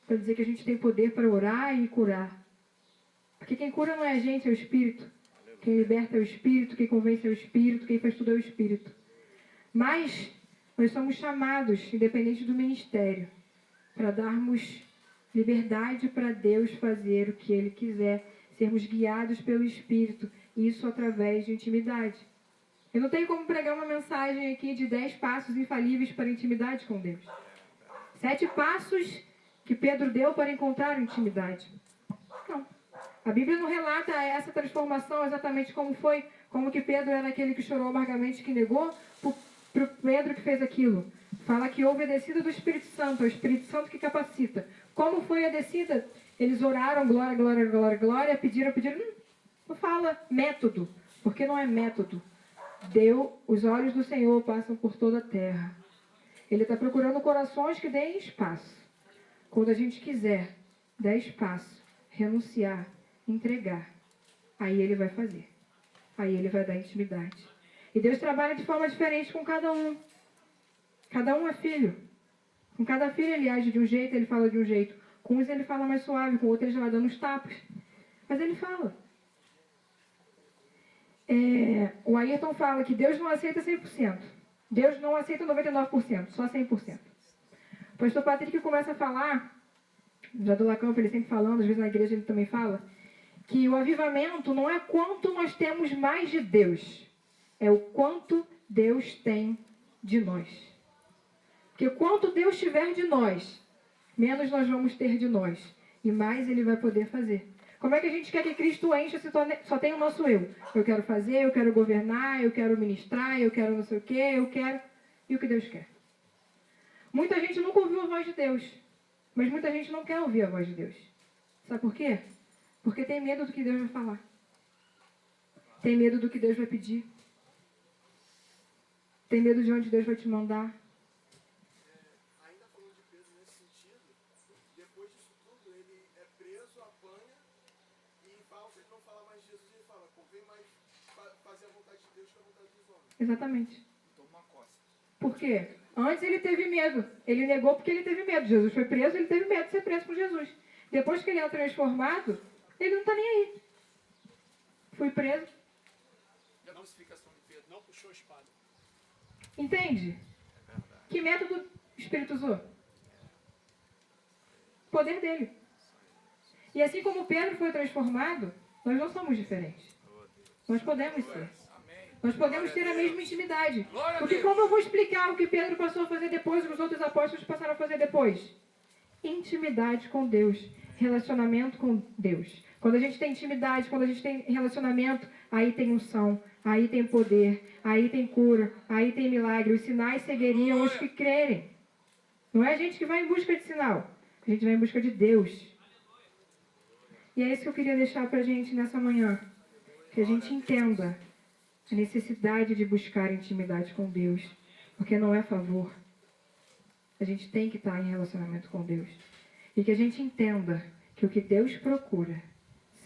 para dizer que a gente tem poder para orar e curar. Porque quem cura não é a gente, é o Espírito. Quem liberta é o Espírito, quem convence é o Espírito, quem faz tudo é o Espírito. Mas nós somos chamados, independente do ministério, para darmos liberdade para Deus fazer o que Ele quiser, sermos guiados pelo Espírito, e isso através de intimidade. Eu não tenho como pregar uma mensagem aqui de 10 passos infalíveis para a intimidade com Deus. 7 passos que Pedro deu para encontrar intimidade. Não. A Bíblia não relata essa transformação exatamente como foi, como que Pedro era aquele que chorou amargamente, que negou, para o Pedro que fez aquilo. Fala que houve a descida do Espírito Santo, é o Espírito Santo que capacita. Como foi a descida? Eles oraram, glória, glória, glória, glória, pediram. Não fala método, porque não é método. Os olhos do Senhor passam por toda a terra. Ele está procurando corações que deem espaço. Quando a gente quiser dar espaço, renunciar, entregar, aí Ele vai fazer. Aí Ele vai dar intimidade. E Deus trabalha de forma diferente com cada um. Cada um é filho. Com cada filho Ele age de um jeito, Ele fala de um jeito. Com uns Ele fala mais suave, com outros Ele vai dando uns tapas. Mas Ele fala. O Ayrton fala que Deus não aceita 100%. Deus não aceita 99%, só 100%. O pastor Patrick começa a falar, já do Lacampo ele sempre falando, às vezes na igreja ele também fala, que o avivamento não é quanto nós temos mais de Deus, é o quanto Deus tem de nós. Porque quanto Deus tiver de nós, menos nós vamos ter de nós, e mais Ele vai poder fazer. Como é que a gente quer que Cristo encha se só tem o nosso eu? Eu quero fazer, eu quero governar, eu quero ministrar, eu quero não sei o quê, eu quero... E o que Deus quer? Muita gente nunca ouviu a voz de Deus, mas muita gente não quer ouvir a voz de Deus. Sabe por quê? Porque tem medo do que Deus vai falar. Tem medo do que Deus vai pedir. Tem medo de onde Deus vai te mandar. Ainda falando de Pedro nesse sentido, depois disso tudo, ele é preso, apanha, e ele não fala mais de Jesus, ele fala, convém mais fazer a vontade de Deus que a vontade dos homens. Exatamente. Toma coça. Por quê? Antes ele teve medo. Ele negou porque ele teve medo. Jesus foi preso, ele teve medo de ser preso por Jesus. Depois que ele é transformado, ele não está nem aí. Fui preso. E a crucificação de Pedro? Não puxou a espada. Entende? Que método o Espírito usou? O poder dele. E assim como Pedro foi transformado, nós não somos diferentes. Nós podemos ser. Nós podemos ter a mesma intimidade. Porque como eu vou explicar o que Pedro passou a fazer depois, o que os outros apóstolos passaram a fazer depois? Intimidade com Deus. Relacionamento com Deus. Quando a gente tem intimidade, quando a gente tem relacionamento, aí tem unção, aí tem poder, aí tem cura, aí tem milagre. Os sinais seguiriam os que crerem. Não é a gente que vai em busca de sinal. A gente vai em busca de Deus. E é isso que eu queria deixar pra gente nessa manhã. Que a gente entenda a necessidade de buscar intimidade com Deus. Porque não é favor. A gente tem que estar em relacionamento com Deus. E que a gente entenda que o que Deus procura,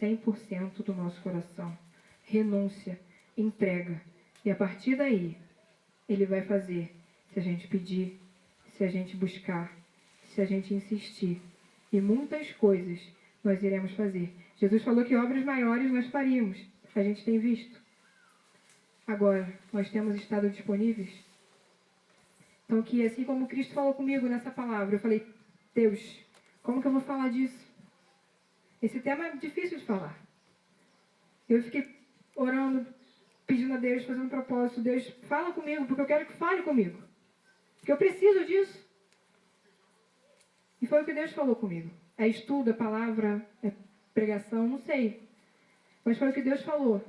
100% do nosso coração, renúncia, entrega. E a partir daí, Ele vai fazer. Se a gente pedir, se a gente buscar, se a gente insistir. E muitas coisas nós iremos fazer. Jesus falou que obras maiores nós faríamos. A gente tem visto. Agora, nós temos estado disponíveis? Então, que assim como Cristo falou comigo nessa palavra, eu falei, Deus, como que eu vou falar disso? Esse tema é difícil de falar. Eu fiquei orando, pedindo a Deus, fazendo um propósito. Deus, fala comigo, porque eu quero que fale comigo. Porque eu preciso disso. E foi o que Deus falou comigo. É estudo, é palavra, é pregação, não sei. Mas foi o que Deus falou.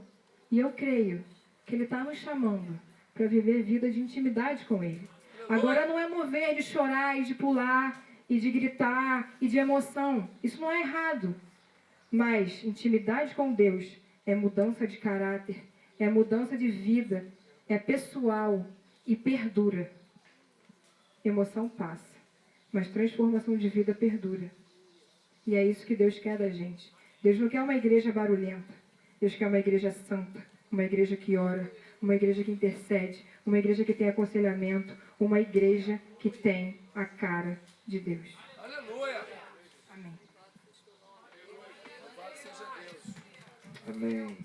E eu creio que Ele está nos chamando para viver vida de intimidade com Ele. Agora não é mover de chorar e de pular e de gritar e de emoção. Isso não é errado. Mas intimidade com Deus é mudança de caráter, é mudança de vida, é pessoal e perdura. Emoção passa, mas transformação de vida perdura. E é isso que Deus quer da gente. Deus não quer uma igreja barulhenta. Deus quer uma igreja santa, uma igreja que ora, uma igreja que intercede, uma igreja que tem aconselhamento, uma igreja que tem a cara de Deus. Aleluia. Amém. Louvado seja Deus. Amém.